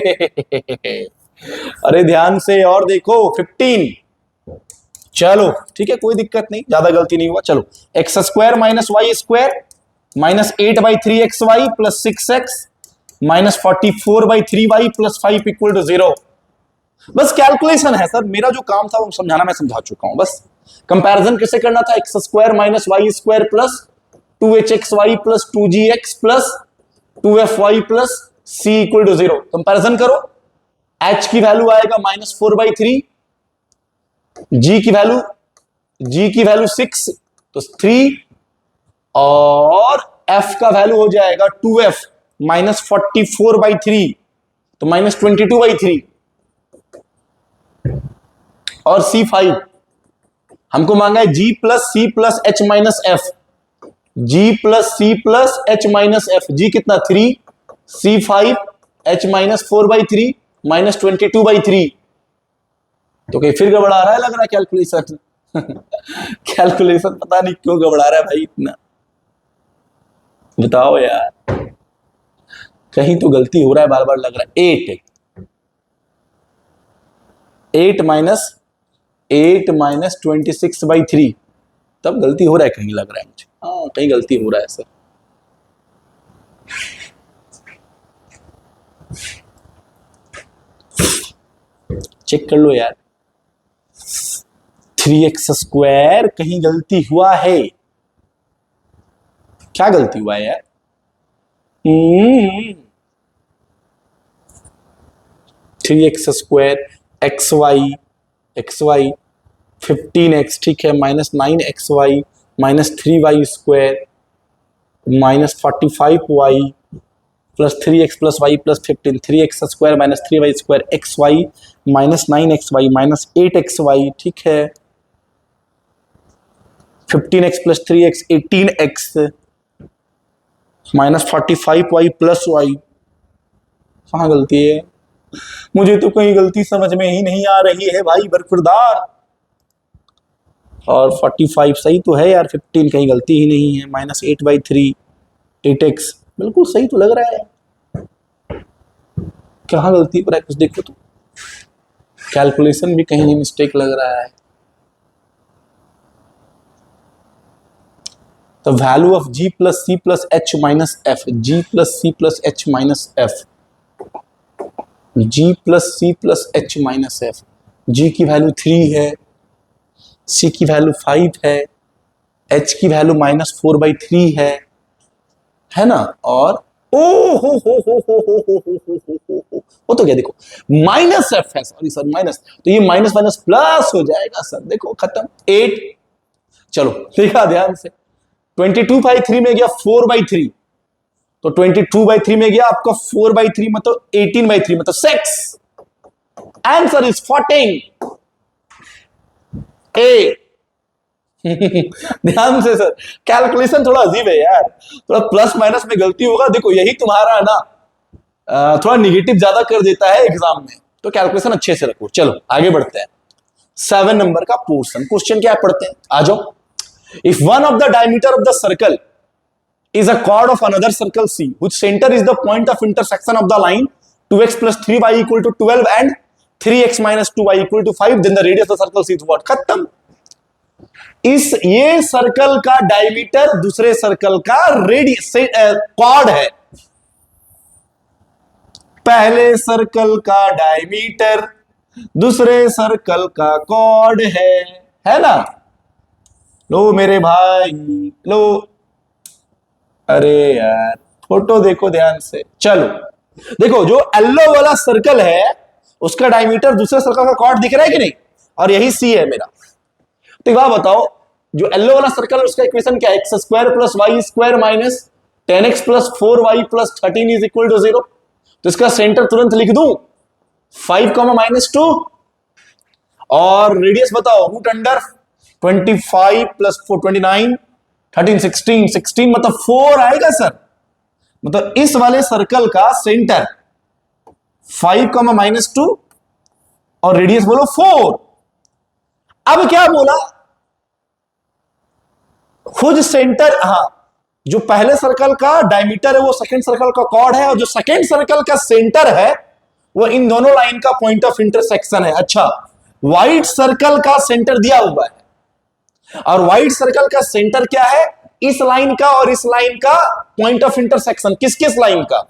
Speaker 1: अरे ध्यान से, और देखो 15। चलो ठीक है, कोई दिक्कत नहीं, ज्यादा गलती नहीं हुआ। चलो x² minus y² -8/3xy plus 6x -44/3y plus 5 = 0। बस कैलकुलेशन है सर, मेरा जो काम था वो समझाना मैं समझा चुका हूं। बस कंपैरिजन कैसे करना था, x² minus y² plus 2hxy plus 2gx plus 2fy plus c = 0। Comparison करो, h की वैल्यू आएगा -4/3, g की वैल्यू 6 तो 3, और f का वैल्यू हो जाएगा 2f -44/3 तो -22/3, और C5 हमको मांगा है g plus c plus h minus f, g plus c plus h minus f, g कितना 3, C5 h -4/3 -22/3। तो कहीं फिर गड़बड़ा रहा है लग रहा है कैलकुलेशन कैलकुलेशन पता नहीं क्यों गड़बड़ा रहा है भाई इतना, बताओ यार, कहीं तो गलती हो रहा है बार बार लग रहा है। 8 माइनस 26/3, तब गलती हो रहा है, कहीं लग रहा है मुझे, हाँ कहीं गलती हो रहा है सर। चेक कर लो यार, 3x² कहीं गलती हुआ है, क्या गलती हुआ है यार? 3x² xy 15x, ठीक है, -9xy -3y² -45y plus 3x plus y plus 15, 3x² minus 3y² xy -9xy -8xy, ठीक है, 15x plus 3x 18x -45y plus y। कहाँ गलती है? मुझे तो कहीं गलती समझ में ही नहीं आ रही है भाई बरखुरदार। और 45 सही तो है यार, 15 कहीं गलती ही नहीं है, -8/3 8x बिल्कुल सही तो लग रहा है। कहाँ गलती हो रहा है कुछ देखो तो, कैलकुलेशन भी कहीं नहीं मिस्टेक लग रहा है। The value of g plus c plus h minus f, g plus c plus h minus f, g plus c plus h minus f, g की वैल्यू 3 है, c की वैल्यू 5 है, h की वैल्यू -4/3 है ना, और ओ हो तो क्या, देखो -f है, सॉरी सर माइनस, तो ये माइनस माइनस प्लस हो जाएगा सर, देखो खत्म 8। चलो देखा ध्यान से, 22/3 में गया 4/3, तो 22/3 में गया आपका 4/3 मतलब 18/3 मतलब 6। आंसर इज 14 ए ध्यान से सर, कैलकुलेशन थोड़ा अजीब है यार, थोड़ा प्लस माइनस में गलती होगा, देखो यही तुम्हारा ना थोड़ा निगेटिव ज्यादा कर देता है एग्जाम में, तो कैलकुलेशन अच्छे से रखो। चलो आगे बढ़ते हैं, 7 नंबर का पोर्शन, क्वेश्चन क्या पढ़ते हैं, आ जाओ। If one of the diameter of the circle is a chord of another circle C, which center is the point of intersection of the line 2x plus 3y equal to 12 and 3x minus 2y equal to 5, then the radius of the circle C is what? खत्म। इस ये circle का diameter दूसरे circle का radius cord है, पहले circle का diameter दूसरे सर्कल का कॉर्ड है ना? लो मेरे भाई लो, अरे यार फोटो देखो ध्यान से। चलो देखो, जो येलो वाला सर्कल है उसका डायमीटर दूसरे सर्कल का कॉर्ड दिख रहा है कि नहीं, और यही सी है मेरा। तो एक बात बताओ, जो येलो वाला सर्कल है उसका इक्वेशन क्या है? X square plus y square minus 10x plus 4y plus 13 is equal to 0। तो इसका सेंटर तुरंत लिख दूं 5, -2 और रेडियस बताओ रूट अंडर 25 प्लस 4 29 13 16 मतलब 4 आएगा सर। मतलब इस वाले सर्कल का सेंटर 5, -2 और रेडियस बोलो 4। अब क्या बोला? खुद सेंटर, हाँ, जो पहले सर्कल का डायमीटर है वो सेकंड सर्कल का कॉर्ड है, और जो सेकंड सर्कल का सेंटर है वो इन दोनों लाइन का पॉइंट ऑफ इंटरसेक्शन है। अच्छा, व्हाइट सर्कल का सेंटर दिया हुआ है और व्हाइट सर्कल का सेंटर क्या है? इस लाइन का और इस लाइन का पॉइंट ऑफ इंटरसेक्शन। किस किस लाइन का?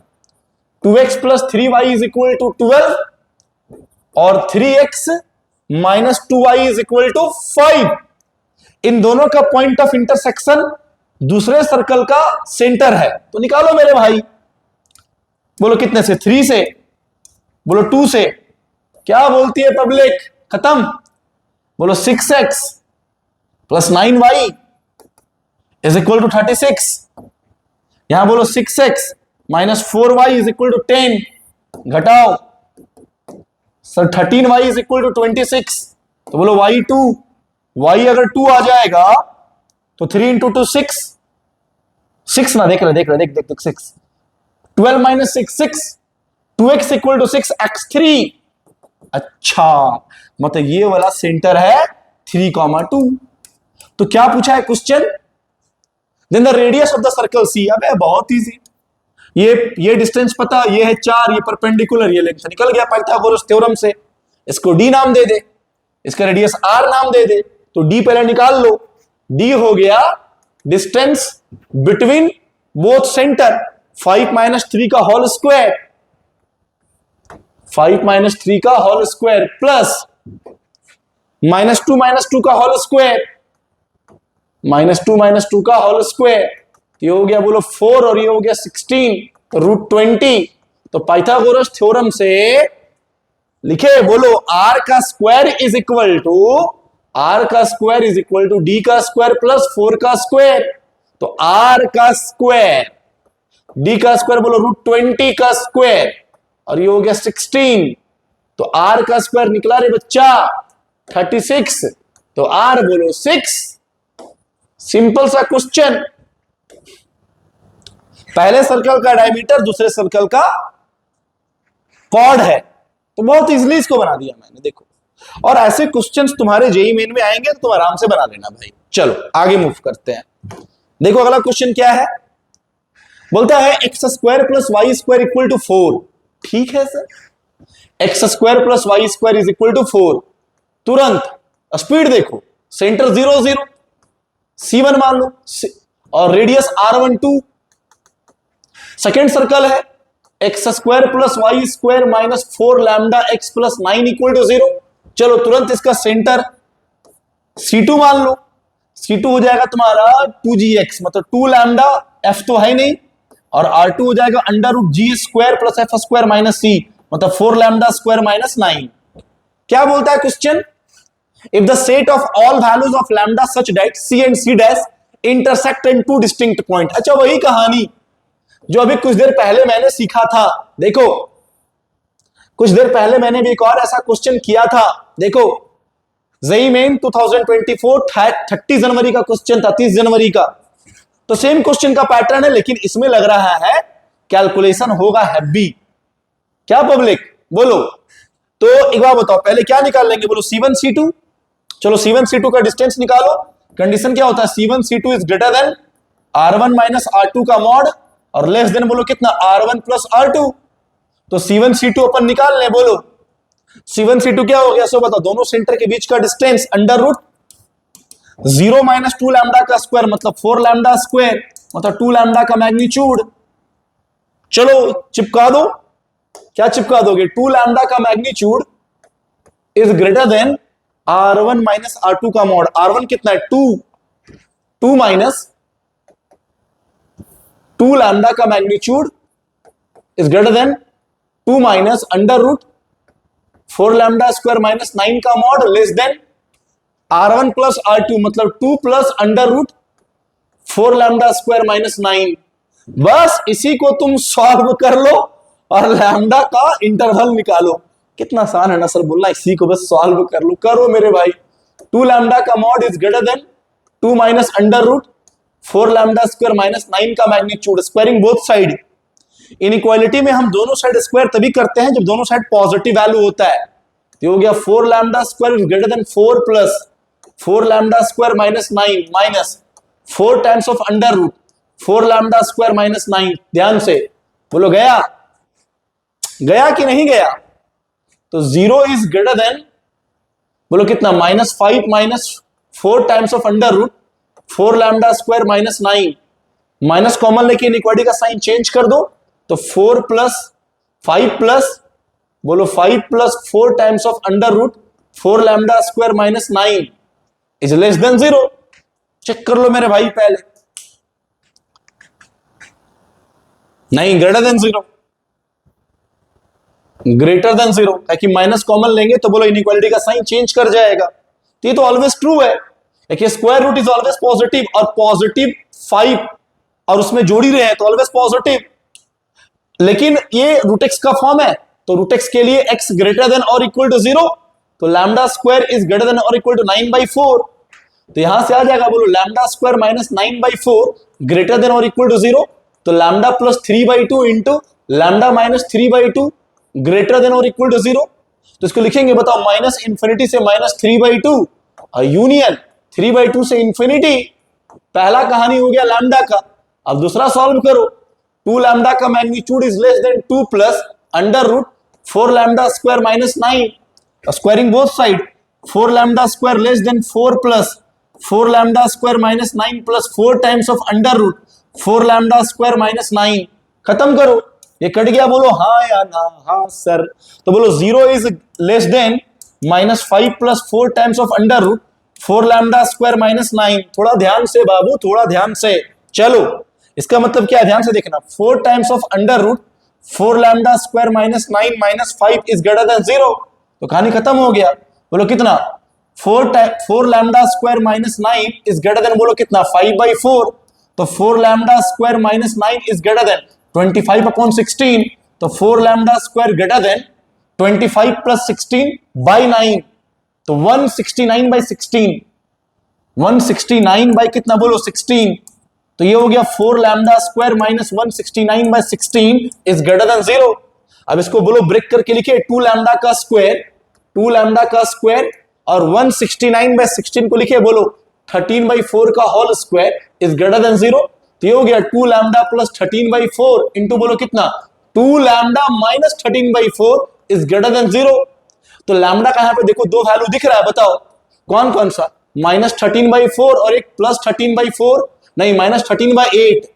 Speaker 1: 2x plus 3y is equal to 12 और 3x minus 2y is equal to 5। इन दोनों का पॉइंट ऑफ इंटरसेक्शन दूसरे सर्कल का सेंटर है। तो निकालो मेरे भाई, बोलो कितने से? 3 से, बोलो 2 से, क्या बोलती है पब्लिक? खत्म। बोलो 6x plus 9y is equal to 36। यहां बोलो 6x minus 4y is equal to 10, घटाओ sir 13y is equal to 26। तो बोलो y2, y अगर 2 आ जाएगा तो 3 इंटू 2 6 ना, देख रहे 6, 12 minus 6 2x equal to 6x3। अच्छा, मतलब ये वाला सेंटर है 3,2। तो क्या पूछा है question? Then the radius of the circle C. अब बहुत इजी, ये डिस्टेंस पता, ये है 4, ये परपेंडिकुलर, ये लेंथ निकल गया पाइथागोरस थ्योरम से। इसको d नाम दे दे, इसका रेडियस r नाम दे दे। तो d पहले निकाल लो, d हो गया डिस्टेंस बिटवीन बोथ सेंटर 5 - 3 का होल स्क्वायर, 5 - 3 का होल स्क्वायर प्लस -2 का होल स्क्वायर, -2 का होल स्क्वायर। ये हो गया बोलो 4 और ये हो गया 16, तो √20। तो पाइथागोरस थ्योरम से लिखे, बोलो r का स्क्वायर इज इक्वल टू d का स्क्वायर प्लस 4 का स्क्वायर। तो r का स्क्वायर, d का स्क्वायर बोलो √20 का स्क्वायर और ये हो गया 16। तो r का स्क्वायर निकला रे बच्चा 36। तो r बोलो 6। सिंपल सा क्वेश्चन। पहले सर्कल का डायमीटर दूसरे सर्कल का कॉर्ड है, तो बहुत इजीली इसको बना दिया मैंने, देखो। और ऐसे क्वेश्चंस तुम्हारे जेईई मेन में आएंगे तो तुम आराम से बना लेना भाई। चलो आगे मूव करते हैं। देखो अगला क्वेश्चन क्या है, बोलता है x square plus y square equal to 4। ठीक है sir, x square plus y square is equal to 4। तुरंत स्पीड देखो, सेंटर 0 0, C1 मान लो और रेडियस R12। सेकेंड सर्कल है x square plus y square minus 4 lambda x plus 9 equal to 0। चलो तुरंत इसका सेंटर C2 मान लो, C2 हो जाएगा तुम्हारा 2gx, मतलब 2 लैम्डा, f तो है नहीं, और R2 हो जाएगा √g square plus f square minus c, मतलब 4 लैम्डा स्क्वायर माइनस 9। क्या बोलता है question? If the set of all values of lambda such that c and c dash intersect in 2 distinct point. अच्छा, वही कहानी जो अभी कुछ देर पहले मैंने सीखा था। देखो कुछ देर पहले मैंने भी एक और ऐसा क्वेश्चन किया था। देखो जेईई मेन 2024 30 जनवरी का क्वेश्चन था, 30 जनवरी का। तो सेम क्वेश्चन का पैटर्न है, लेकिन इसमें लग रहा है कैलकुलेशन होगा हैवी। क्या पब्लिक बोलो? तो एक बार बताओ, पहले क्या निकाल लेंगे? बोलो C1 C2। चलो C1 C2 का डिस्टेंस निकालो। कंडीशन क्या होता है? C1 C2 is greater than R1 minus R2 का मॉड, और लेस देन बोलो कितना? R1 plus R2। तो C1 C2 अपन निकाल ले। बोलो C1 C2 क्या हो गया? सो बताओ, दोनों सेंटर के बीच का distance under root 0 minus 2 lambda का स्क्वायर, मतलब 4 लैम्डा स्क्वायर, मतलब 2 लैम्डा का मैग्नीट्यूड। चलो चिपका दो। क्या चिपका दोगे? 2 लैम्डा का magnitude is greater than R1 minus R2 का मॉड। R1 कितना है? 2 माइनस 2 लैम्डा का magnitude is greater than 2 minus under root 4 lambda square minus 9 का mod less than R1 plus R2 मतलब 2 plus under root 4 lambda square minus 9। बस इसी को तुम सॉल्व कर लो और लैम्डा का इंटरवल निकालो। कितना आसान है ना सर बोलना, इसी को बस सॉल्व कर लो। करो मेरे भाई। 2 लैम्डा का mod is greater than 2 minus under root 4 lambda square minus 9 का magnitude, squaring both side. Inequality में हम दोनों साइड स्क्वायर तभी करते हैं जब दोनों साइड पॉजिटिव वैल्यू होता है। तो हो गया 4 lambda square is greater than 4 plus 4 lambda square minus 9 minus 4 times of under root 4 lambda square minus 9। ध्यान से बोलो, गया गया कि नहीं गया? तो 0 इज ग्रेटर देन, बोलो कितना, -5 minus 4 times of under root 4 lambda square minus 9। Minus common लेके इनइक्वालिटी का साइन चेंज कर दो, तो 4 प्लस 5 प्लस, बोलो 5 plus 4 times of under root 4 lambda square minus 9 is less than 0। Check कर लो मेरे भाई पहले। नहीं, ग्रेटर देन 0, ग्रेटर देन 0, ताकि माइनस कॉमन लेंगे तो बोलो इनइक्वालिटी का साइन चेंज कर जाएगा। तो ये तो ऑलवेज ट्रू है। देखिए square root is always positive, और पॉजिटिव 5 और उसमें जोड़ ही रहे हैं तो ऑलवेज पॉजिटिव। लेकिन ये रूट एक्स का फॉर्म है, तो रूट एक्स के लिए एक्स ग्रेटर देन और इक्वल टू 0, तो lambda square is greater then और इक्वल टू 9/4। तो यहां से आ जाएगा, बोलो lambda square minus 9/4 greater than और इक्वल टू 0, तो lambda plus 3/2 into lambda minus 3/2 greater than और इक्वल टू 0। तो इसको लिखेंगे, बताओ, माइनस इंफिनिटी से माइनस 3/2 और यूनियन 3/2 से इंफिनिटी। पहला कहानी हो गया लैम्डा का। अब दूसरा सॉल्व करो। 2 लैम्डा का magnitude is less than 2 plus under root 4 lambda square minus 9, squaring both side. 4 lambda square less than 4 plus 4 lambda square minus 9 plus 4 times of under root 4 lambda square minus 9। खत्म करो, ये cut गया। बोलो हाँ या ना? हाँ सर। तो बोलो 0 is less than -5 plus 4 times of under root 4 lambda square minus 9। थोड़ा ध्यान से बाबू, थोड़ा ध्यान से। चलो, इसका मतलब क्या है, ध्यान से देखना। 4 times of under root 4 lambda square minus 9 minus 5 is greater than 0। तो कहानी खत्म हो गया। बोलो कितना, 4 lambda square minus 9 is greater than, बोलो कितना, 5/4। तो 4 lambda square minus 9 is greater than 25/16। तो 4 lambda square greater than 25 plus 16/9, तो 169/16। 169 बाई कितना, बोलो 16। तो ये हो गया 4 lambda square minus 169/16 is greater than 0। अब इसको बोलो ब्रेक करके लिखे, 2 लैम्डा का स्क्वायर, 2 लैम्डा का स्क्वायर और 169/16 को लिखे, बोलो 13/4 का whole square is greater than 0। तो ये हो गया 2 लैम्डा प्लस 13/4 इंटू, बोलो कितना, 2 lambda minus 13/4 is greater than 0। तो लैम्डा का यहां पे देखो 2 वैल्यू दिख रहा है, बताओ कौन कौन सा, -13/4 और एक +13/4, नहीं -13/8।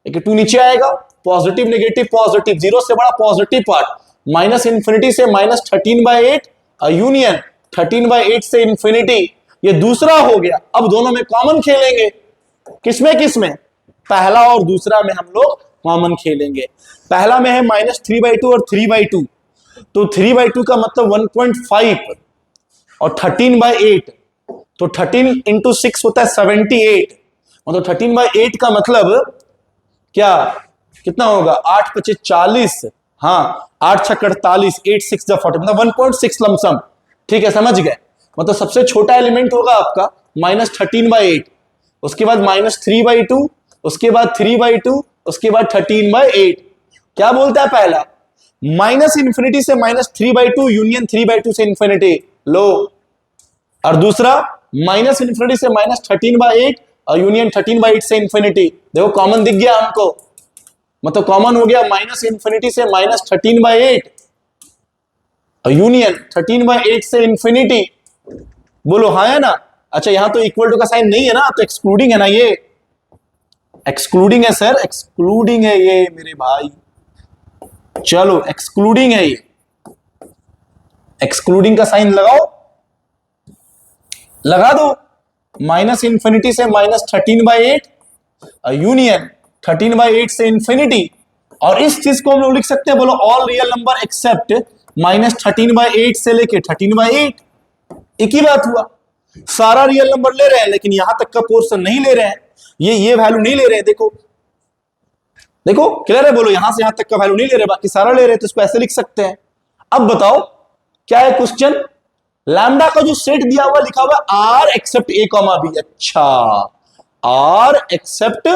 Speaker 1: एक 2 नीचे आएगा, पॉजिटिव नेगेटिव पॉजिटिव, 0 से बड़ा पॉजिटिव पार्ट, माइनस इंफिनिटी से -13/8 और यूनियन 13/8 से इंफिनिटी। ये दूसरा हो गया। अब दोनों में कॉमन खेलेंगे। किसमें किसमें? पहला और दूसरा में हम लोग कॉमन खेलेंगे। पहला में है -3/2 और 3/2, तो 3/2 का मतलब 1.5 और 13/8, तो 13 इंटू 6 होता है 78। मतलब 13/8 का मतलब क्या, कितना होगा, 8 × 5 = 40, हाँ 8 × 6 = 48, 8 × 6 = 40, मतलब 1.6 लमसम। ठीक है, समझ गए। मतलब सबसे छोटा एलिमेंट होगा आपका -13/8, उसके बाद -3/2, उसके बाद 3/2, उसके बाद 13/8। क्या बोलता है पहला, माइनस इंफिनिटी से -3/2 यूनियन 3/2 से इंफिनिटी लो, और दूसरा माइनस इंफिनिटी से -13/8 और यूनियन 13/8 से इंफिनिटी। देखो कॉमन दिख गया हमको, मतलब कॉमन हो गया माइनस इंफिनिटी से -13/8 और यूनियन 13/8 से इंफिनिटी। बोलो हाँ है ना? अच्छा, यहां तो इक्वल टू का साइन नहीं है ना, तो एक्सक्लूडिंग है ना, ये एक्सक्लूडिंग है सर, एक्सक्लूडिंग है ये मेरे भाई। चलो एक्सक्लूडिंग है ये, एक्सक्लूडिंग का साइन लगाओ, लगा दो। माइनस इंफिनिटी से -13/8 यूनियन 13/8 से इंफिनिटी। और इस चीज को हम लोग लिख सकते हैं, बोलो ऑल रियल नंबर एक्सेप्ट -13/8 से लेके 13/8। एक ही बात हुआ। सारा रियल नंबर ले रहे हैं लेकिन यहां तक का पोर्शन नहीं ले रहे हैं, ये वैल्यू नहीं ले रहे हैं। देखो देखो क्लियर है, बोलो यहां से यहां तक का वैल्यू नहीं ले रहे, बाकी सारा ले रहे हैं, तो इसको ऐसे लिख सकते हैं। अब बताओ क्या है क्वेश्चन, लैम्डा का जो सेट दिया हुआ लिखा हुआ R except A comma B. अच्छा, R except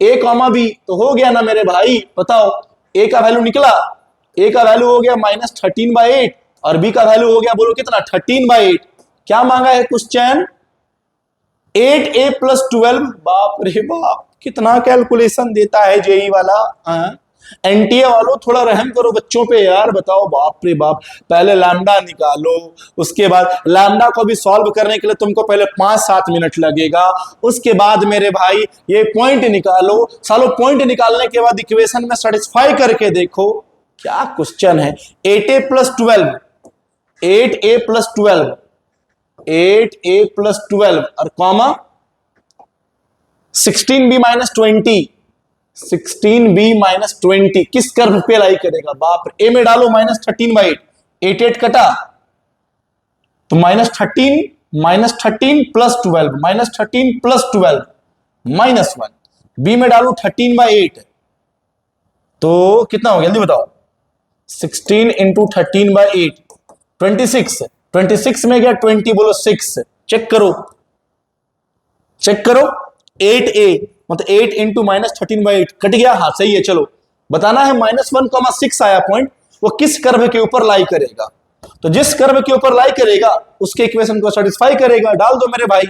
Speaker 1: A comma B, तो हो गया ना मेरे भाई। बताओ ए का वैल्यू निकला, ए का वैल्यू हो गया -13/8 और बी का वैल्यू हो गया बोलो कितना 13/8। क्या मांगा है क्वेश्चन, 8a + 12। बाप रे बाप, कितना कैलकुलेशन देता है जेई वाला। एनटीए वालों थोड़ा रहम करो बच्चों पे यार। बताओ बाप रे बाप, पहले लैम्डा निकालो, उसके बाद लैम्डा को भी सॉल्व करने के लिए तुमको पहले 5-7 मिनट लगेगा, उसके बाद मेरे भाई ये पॉइंट निकालो। सालो पॉइंट निकालने के बाद इक्वेशन में सेटिस्फाई करके देखो क्या क्वेश्चन है। 8a + 12, 8a + 12, 8a + 12 और कॉमा 16b - 20, 16b - 20 किस कर्व पे लाई करेगा। बाप रे, ए में डालो -13/8, 8 कटा तो -13 + 12, -13 + 12 -1। बी में डालो 13/8 तो कितना हो गया जल्दी बताओ, 16 × 13/8 26, 26 में गया 20 बोलो 6। चेक करो चेक करो, 8a मतलब 8 × -13/8 कट गया। हाँ सही है। चलो बताना है -1,6 आया पॉइंट, वो किस कर्व के ऊपर लाई करेगा। तो जिस कर्व के ऊपर लाई करेगा उसके इक्वेशन को सेटिस्फाई करेगा। डाल दो मेरे भाई,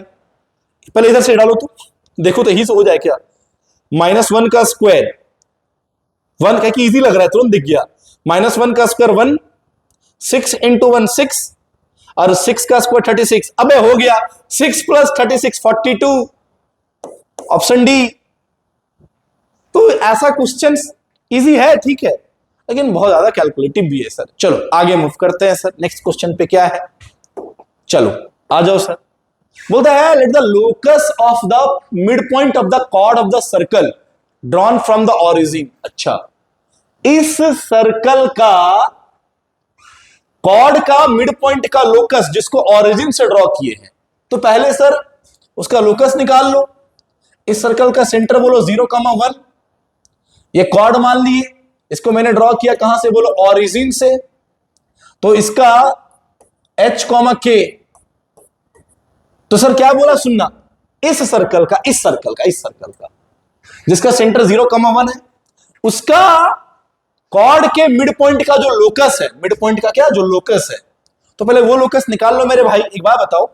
Speaker 1: पहले इधर से डालो तो देखो तो यही से हो जाए क्या। -1 का स्क्वायर, 1 कह के इजी लग रहा है तुरंत दिख गया। -1 का स्क्वायर 1, 6 × 1 6 और 6 का स्क्वायर 36। अबे हो गया 6 + 36 42, ऑप्शन डी। तो ऐसा क्वेश्चन इजी है ठीक है, लेकिन बहुत ज्यादा कैलकुलेटिव भी है सर। चलो आगे मूव करते हैं सर, नेक्स्ट क्वेश्चन पे क्या है। चलो आ जाओ सर। बोलता है let the locus of the mid point of the chord of the circle drawn from the origin. अच्छा, इस सर्कल का कॉर्ड का मिड पॉइंट का लोकस जिसको ऑरिजिन से ड्रॉ किए हैं, तो पहले सर उसका लोकस निकाल लो। इस सर्कल का सेंटर बोलो 0,1, ये कॉर्ड मान लिए, इसको मैंने ड्रॉ किया कहां से बोलो ऑरिजिन से, तो इसका h, k। तो सर क्या बोला सुनना, इस सर्कल का जिसका सेंटर 0,1 है, उसका कॉर्ड के मिड पॉइंट का जो लोकस है, मिड पॉइंट का क्या जो लोकस है, तो पहले वो लोकस निकाल लो मेरे भाई। एक बात बताओ,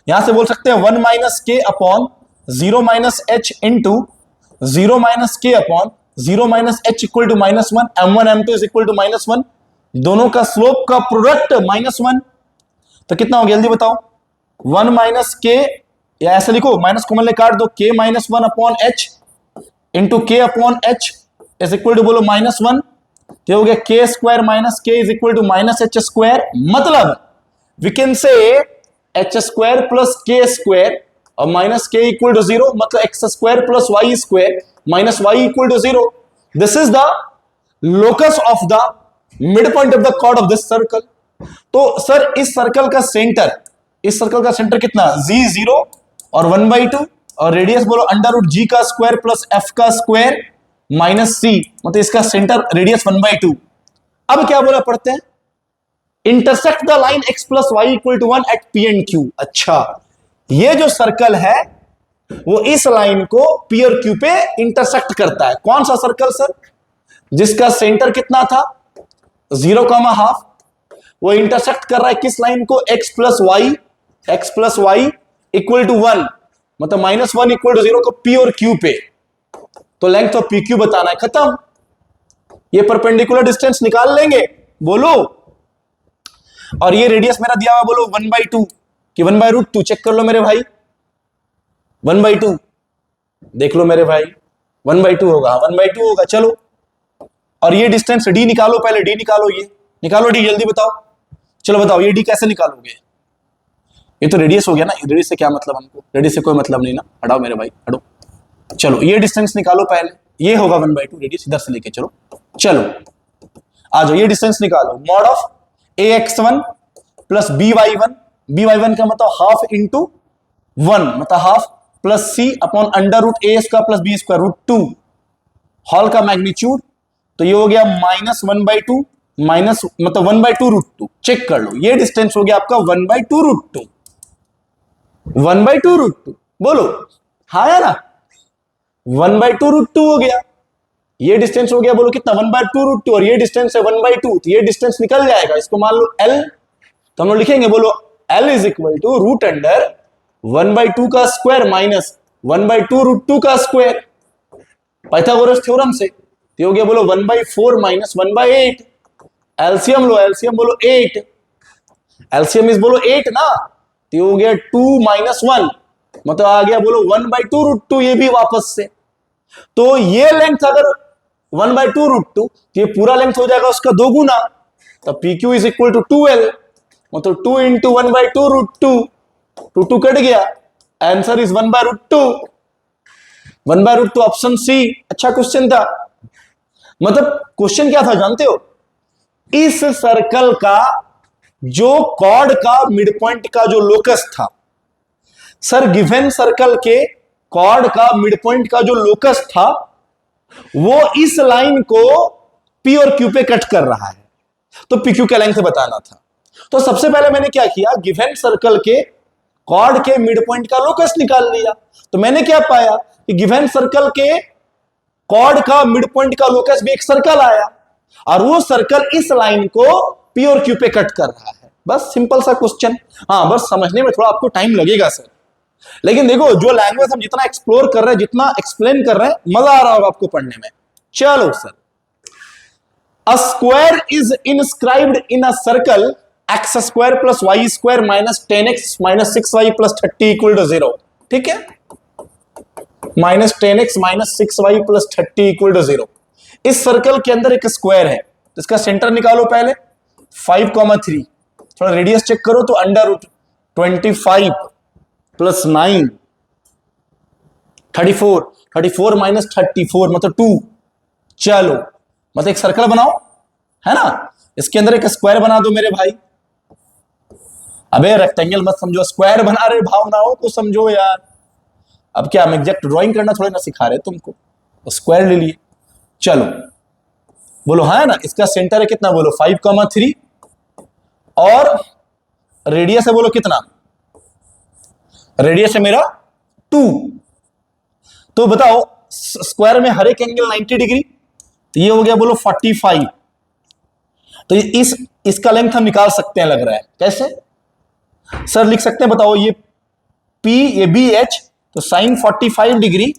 Speaker 1: यहां से बोल सकते हैं 1 - k upon 0 - h into 0 - k upon 0 - h equal to -1, m1 m2 is equal to -1, दोनों का स्लोप का प्रोडक्ट -1, तो कितना हो गया जल्दी बताओ। 1 - k, या ऐसे लिखो माइनस कॉमन ले काट दो, k - 1 upon h into k upon h is equal to बोलो -1, तो हो गया k² - k is equal to -h²। मतलब वी कैन से h² + k² और -k इक्वल टू 0, मतलब x² + y² - y equal to 0। This is the locus of the mid point of the chord of this circle. तो sir इस circle का centre कितना, g0 और 1/2 और रेडियस बोलो √g² + f² -c, मतलब इसका सेंटर रेडियस 1/2। अब क्या बोला पढ़ते हैं, intersect the line x + y = 1 at p and q। अच्छा, ये जो सर्कल है वो इस लाइन को p और q पे इंटरसेक्ट करता है। कौन सा सर्कल सर, जिसका सेंटर कितना था 0,1, वो इंटरसेक्ट कर रहा है किस लाइन को, x + y इक्वल टू 1, मतलब -1 इक्वल टू 0 को p और q पे, तो लेंथ ऑफ PQ बताना है। खत्म, ये परपेंडिकुलर डिस्टेंस निकाल लेंगे बोलो, और ये रेडियस मेरा दिया हुआ बोलो 1/2 कि 1/√2। चेक कर लो मेरे भाई, 1/2 देख लो मेरे भाई, 1/2 होगा, 1/2 होगा। चलो, और ये डिस्टेंस d निकालो, पहले d निकालो, ये निकालो d जल्दी बताओ। चलो बताओ ये d कैसे निकालोगे, ये तो रेडियस हो गया ना, रेडियस से क्या मतलब, हमको रेडियस से कोई मतलब नहीं ना, हटाओ मेरे भाई हटो। चलो ये डिस्टेंस निकालो पहले, ये होगा 1/2 रेडियस, इधर से लेके चलो। चलो आ जाओ, ये डिस्टेंस निकालो, mod of ax1 + by1 by1 का मतलब हाफ इंटू 1 मतलब half plus C upon under root A square plus B square root 2 whole का मैग्नीट्यूड। तो ये हो गया -1/2 माइनस मतलब 1/2 रूट 2। चेक कर लो, ये डिस्टेंस हो गया आपका 1/2 रूट 2। 1/2 रूट 2 बोलो हाँ या ना, 1/2 रूट 2 हो गया। ये डिस्टेंस हो गया बोलो कितना 1/2 रूट 2 और ये डिस्टेंस है 1/2, तो ये डिस्टेंस निकल जाएगा। इसको मान लो L, तो हम लोग लिखेंगे बोलो L is equal to root under 1/2 का स्क्वायर माइनस 1/2 रूट 2 का स्क्वायर पाइथागोरस थ्योरम से। तो हो गया बोलो 1/4 माइनस 1/8। एलसीएम लो, एलसीएम बोलो 8, एलसीएम इज बोलो 8 ना, तो हो गया 2 - 1 मतलब आ गया बोलो 1/2 रूट 2। ये भी वापस से, तो ये लेंथ अगर 1/2 रूट 2 तो ये पूरा लेंथ हो जाएगा उसका 2 गुना, तो PQ is equal to 2L मतलब 2 इंटू 1/2 रूट 2, 2 कट गया, आंसर इज 1/√2। 1/√2 option C. अच्छा क्वेश्चन था, मतलब क्वेश्चन क्या था जानते हो, इस सर्कल का जो कॉर्ड का मिड पॉइंट का जो लोकस था, सर गिवन सर्कल के कॉर्ड का मिड पॉइंट का जो लोकस था वो इस लाइन को P और Q पे कट कर रहा है, तो PQ के लेंथ बताना था। तो सबसे पहले मैंने क्या किया, गिवन सर्कल के कॉर्ड के मिड पॉइंट का लोकस निकाल लिया। तो मैंने क्या पाया कि गिवन सर्कल के कॉर्ड का मिड पॉइंट का लोकस भी एक सर्कल आया और वो सर्कल इस लाइन को P और Q पे कट कर रहा है। बस सिंपल सा क्वेश्चन। हाँ बस समझने में थोड़ा आपको टाइम लगेगा सर, लेकिन देखो जो लैंग्वेज हम जितना एक्सप्लोर कर रहे हैं, जितना एक्सप्लेन कर रहे हैं, मजा आ रहा होगा आपको पढ़ने में। चलो sir, a square is inscribed in a circle x square plus y square minus 10x minus 6y plus 30 equal to 0। ठीक है, minus 10x minus 6y plus 30 equal to 0। इस सर्कल के अंदर एक स्क्वायर है, तो इसका सेंटर निकालो पहले 5,3, थोड़ा रेडियस चेक करो तो अंडर रूट 25 प्लस 9 34, 34 माइनस 34 मतलब 2। चलो मतलब एक सर्कल बनाओ है ना, इसके अंदर एक स्क्वायर बना दो मेरे भाई। अबे रेक्टेंगल मत समझो, स्क्वायर बना रहे, भावनाओं को समझो यार। अब क्या हम एग्जैक्ट ड्राइंग करना थोड़ा ना सिखा रहे तुमको, तो स्क्वायर ले लिए। चलो बोलो हाँ है ना, इसका सेंटर है कितना बोलो 5,3 और रेडियस है बोलो कितना, रेडियस है मेरा 2। तो बताओ स्क्वायर में हर एक एंगल 90 डिग्री, तो ये हो गया बोलो 45। तो इसका लेंथ हम निकाल सकते हैं लग रहा है, कैसे सर लिख सकते हैं बताओ, ये P ये BH, तो sine 45 degree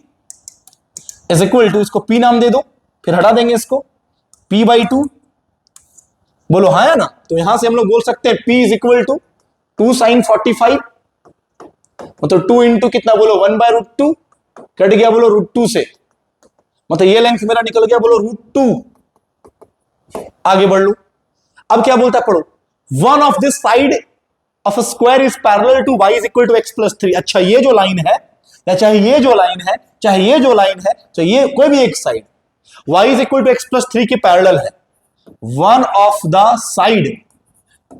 Speaker 1: is equal to, इसको P नाम दे दो, फिर हटा देंगे इसको P/2। बोलो हाँ है ना, तो यहां से हम लोग बोल सकते हैं P is equal to 2 sine 45 मतलब 2 इंटू कितना बोलो 1/√2, कट गया बोलो √2 से, मतलब ये लेंथ मेरा निकल गया बोलो √2। आगे बढ़ लो, अब क्या बोलता है पढ़ो, one of this side of a square is parallel to y is equal to x plus 3। अच्छा ये जो लाइन है, या चाहे ये जो लाइन है, चाहे ये जो लाइन है, चाहे ये कोई भी एक side y is equal to x plus 3 के पैरेलल है। One of the side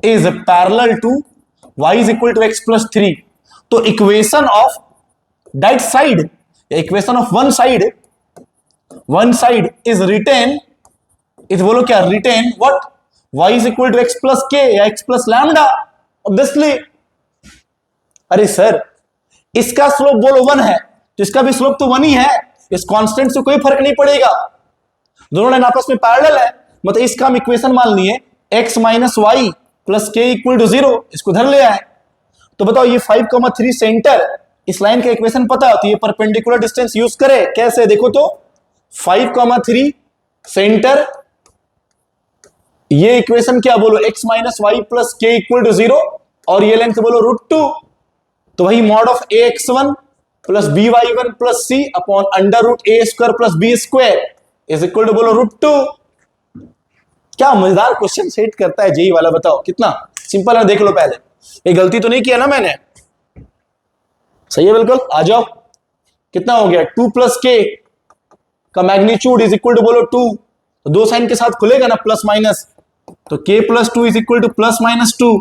Speaker 1: is parallel to y is equal to x plus 3, तो equation of that side, equation of one side is written, is बोलो क्या written what, y is equal to x plus k या x plus lambda obviously. अरे sir इसका slope बोलो 1 है, तो इसका भी स्लोप तो 1 ही है, इस कांस्टेंट से कोई फर्क नहीं पड़ेगा, दोनों लाइन आपस में पैरेलल है। मतलब इसका हम इक्वेशन मान लिए x minus y plus k equal to 0, इसको धर ले आए। तो बताओ ये 5,3 सेंटर, इस लाइन का इक्वेशन पता है, तो ये परपेंडिकुलर डिस्टेंस यूज करे, कैसे देखो तो 5,3 सेंटर, ये इक्वेशन क्या बोलो x minus y plus k equal to 0 और ये लेंथ बोलो √2, तो वही mod of ax1 plus by1 plus c upon under root a square plus b square is equal to बोलो √2। क्या मजेदार क्वेश्चन सेट करता है जेई वाला, बताओ कितना सिंपल है, देख लो पहले, ये गलती तो नहीं किया ना मैंने, सही है बिल्कुल। आ जाओ, कितना हो गया 2 प्लस के का मैग्नीट्यूड इज इक्वल टू बोलो 2, तो दो साइन के साथ खुलेगा ना प्लस माइनस, तो k plus 2 is equal to plus minus 2,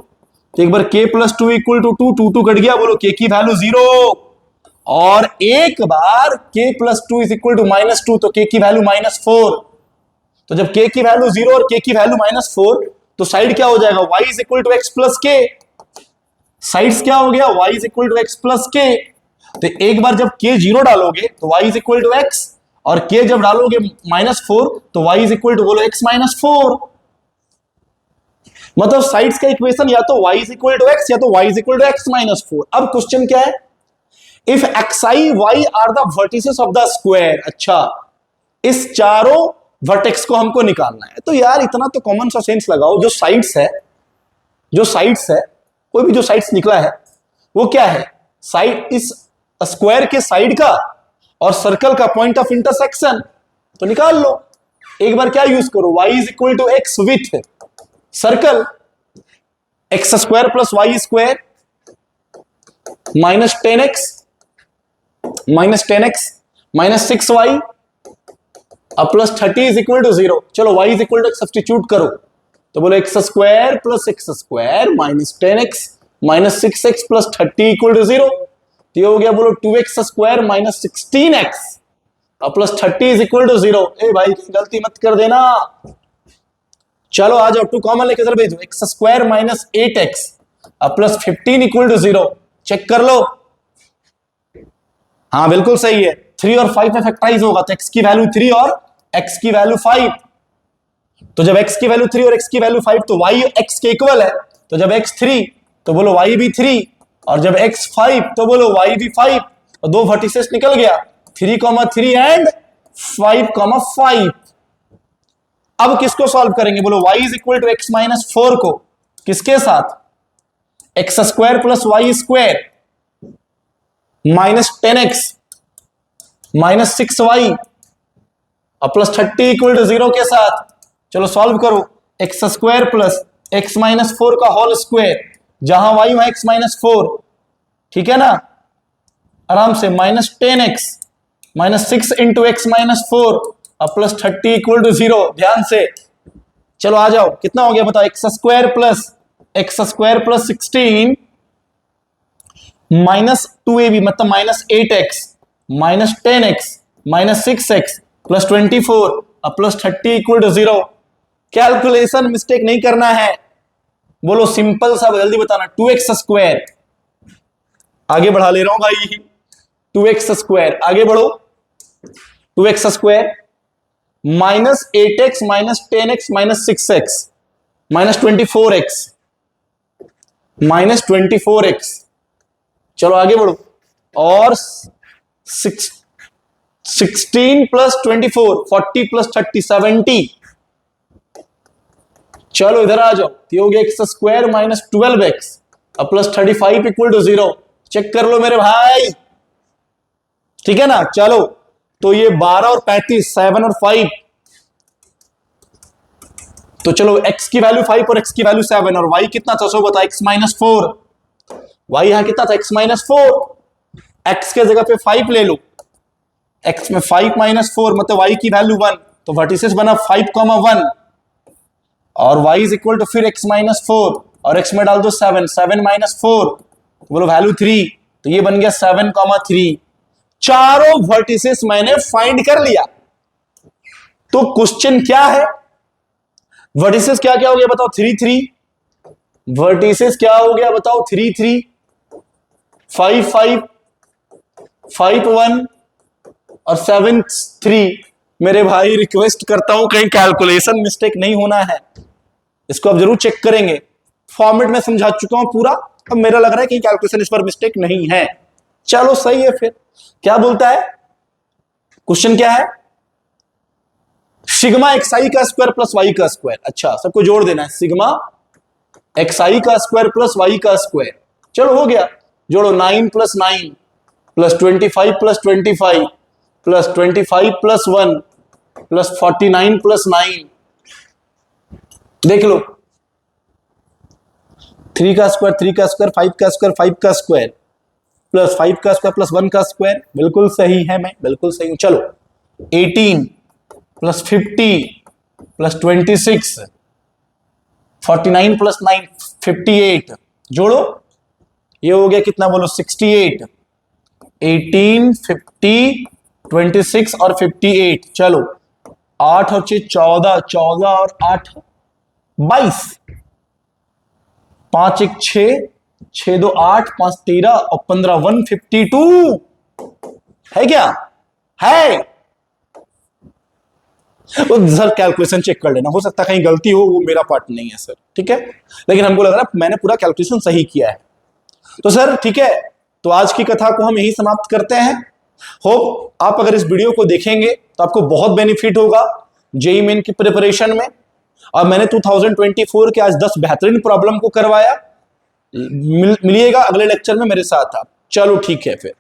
Speaker 1: तो एक बार k plus two equal to two, two two cut गया, बोलो k की वैल्यू 0। और एक बार k plus two is equal to minus two, तो k की वैल्यू -4। तो जब k की वैल्यू 0 और k की वैल्यू -4, तो साइड क्या हो जाएगा, y is equal to x plus k. Sides क्या हो गया, y is equal to x plus k. तो एक बार जब k 0 डालोगे तो y is equal to x, और k जब डालोगे -4 तो y इज इक्वल टू, बोलो x -4। मतलब साइड्स का इक्वेशन या तो y is equal to x या तो y is equal to x -4। अब क्वेश्चन क्या है, if xi y are the vertices of the square. अच्छा, इस चारों वर्टेक्स को हमको निकालना है। तो यार इतना तो कॉमन सा सेंस लगाओ, जो साइड्स है, कोई भी जो साइड्स निकला है वो क्या है, साइड, इस स्क्वायर के साइड का और सर्कल का पॉइंट ऑफ इंटरसेक्शन। तो निकाल लो। एक बार क्या यूज करो, y is equal to x with circle, x square plus y square -10x -6y plus 30 is equal to 0। चलो y is equal to substitute करो, तो बोलो x square plus x square -10x -6x plus 30 equal to 0। तो ये हो गया, बोलो 2x square -16x plus 30 is equal to 0। ए भाई गलती मत कर देना। चलो आ जाओ, 2 कॉमन लेके चल भेजो, x square -8x plus 15 equal to 0। Check कर लो। हाँ बिल्कुल सही है, 3 और 5 में फैक्टराइज होगा तो x की वैल्यू 3 और x की वैल्यू 5। तो जब x की वैल्यू 3 और x की वैल्यू 5 तो y x के इक्वल है। तो जब x 3 तो बोलो y भी 3, और जब x 5 तो बोलो y भी 5। और दो वर्टिसेस निकल गया, 3,3 एंड 5,5। अब किसको सॉल्व करेंगे, बोलो y is equal to x -4 को किसके साथ, x square plus y square -10x -6y plus 30 equal to 0 के साथ। चलो सॉल्व करो, एक्स स्क्वायर प्लस एक्स -4 का होल स्क्वायर, जहां y वहां x -4, ठीक है ना, आराम से -10x -6 into x -4 plus 30 equal to 0। ध्यान से चलो आ जाओ, कितना हो गया बताओ, एक्स स्क्वायर प्लस 16 -2ab मतलब -8x -10x -6x plus 24 plus 30 equal to 0। Calculation mistake नहीं करना है, बोलो सिंपल सा, जल्दी बताना। 2x स्क्वायर, आगे बढ़ा ले रहा हूं भाई, 2x स्क्वायर, आगे बढ़ो, 2x square -8x -10x -6x -24x चलो आगे बढ़ो, और 16 प्लस 24 40 प्लस 30 70। चलो इधर आ जाओ, तो हो गया x square -12x plus 35 equal to 0। Check कर लो मेरे भाई, ठीक है ना। चलो तो ये 12 और 35, 7 और 5, तो चलो x की वैल्यू 5 और x की वैल्यू 7, और y कितना था सो बता, x -4। y यहां कितना था, x -4, x के जगह पे 5 ले लो, x में 5 -4 मतलब y की वैल्यू 1, तो वर्टिसेस बना 5,1, और y इज इक्वल टू फिर x -4, और x में डाल दो 7 -4, बोलो वैल्यू 3, तो ये बन गया 7,3। चारों वर्टिसेस मैंने फाइंड कर लिया। तो क्वेश्चन क्या है, वर्टिसेस क्या क्या हो गया बताओ, 3 3, वर्टिसेस क्या हो गया बताओ, 3 3 5 5 5 1 और 7 3। मेरे भाई रिक्वेस्ट करता हूं कहीं कैलकुलेशन मिस्टेक नहीं होना है, इसको आप जरूर चेक करेंगे। फॉर्मेट में समझा चुका हूं पूरा, अब मेरा लग रहा है कि कैलकुलेशन इस पर मिस्टेक नहीं है। चलो सही है, फिर क्या बोलता है क्वेश्चन, क्या है, सिग्मा एक्सआई का स्क्वायर प्लस वाई का स्क्वायर। अच्छा सबको जोड़ देना है, सिग्मा एक्सआई का स्क्वायर प्लस वाई का स्क्वायर। चलो हो गया, जोड़ो, 9 + 9 प्लस 25 + 25 प्लस 25 + 1 प्लस 49 + 9। देख लो, 3 का स्क्वायर 3 का स्क्वायर 5 का स्क्वायर 5 का स्क्वायर प्लस 5 का स्क्वायर प्लस 1 का स्क्वायर। बिल्कुल सही है, मैं बिल्कुल सही हूं। चलो 18 + 50 + 26 49 + 9 58 जोड़ो, ये हो गया कितना बोलो 68, 18, 50, 26 और 58। चलो 8 और 6 14, 14 और 8 22, 5 1 6, 6 2 8, 5 13 और 15 152 है क्या? है। सर कैलकुलेशन चेक कर लेना, हो सकता है कहीं गलती हो, वो मेरा पार्ट नहीं है सर, ठीक है, लेकिन हमको लग रहा है मैंने पूरा कैलकुलेशन सही किया है। तो सर ठीक है, तो आज की कथा को हम यही समाप्त करते हैं। होप आप अगर इस वीडियो को देखेंगे तो आपको बहुत बेनिफिट होगा जेई मेन की प्रिपरेशन में। और मैंने 2024 के आज 10 बेहतरीन प्रॉब्लम को करवाया। मिलिएगा अगले लेक्चर में मेरे साथ आप। चलो ठीक है फिर।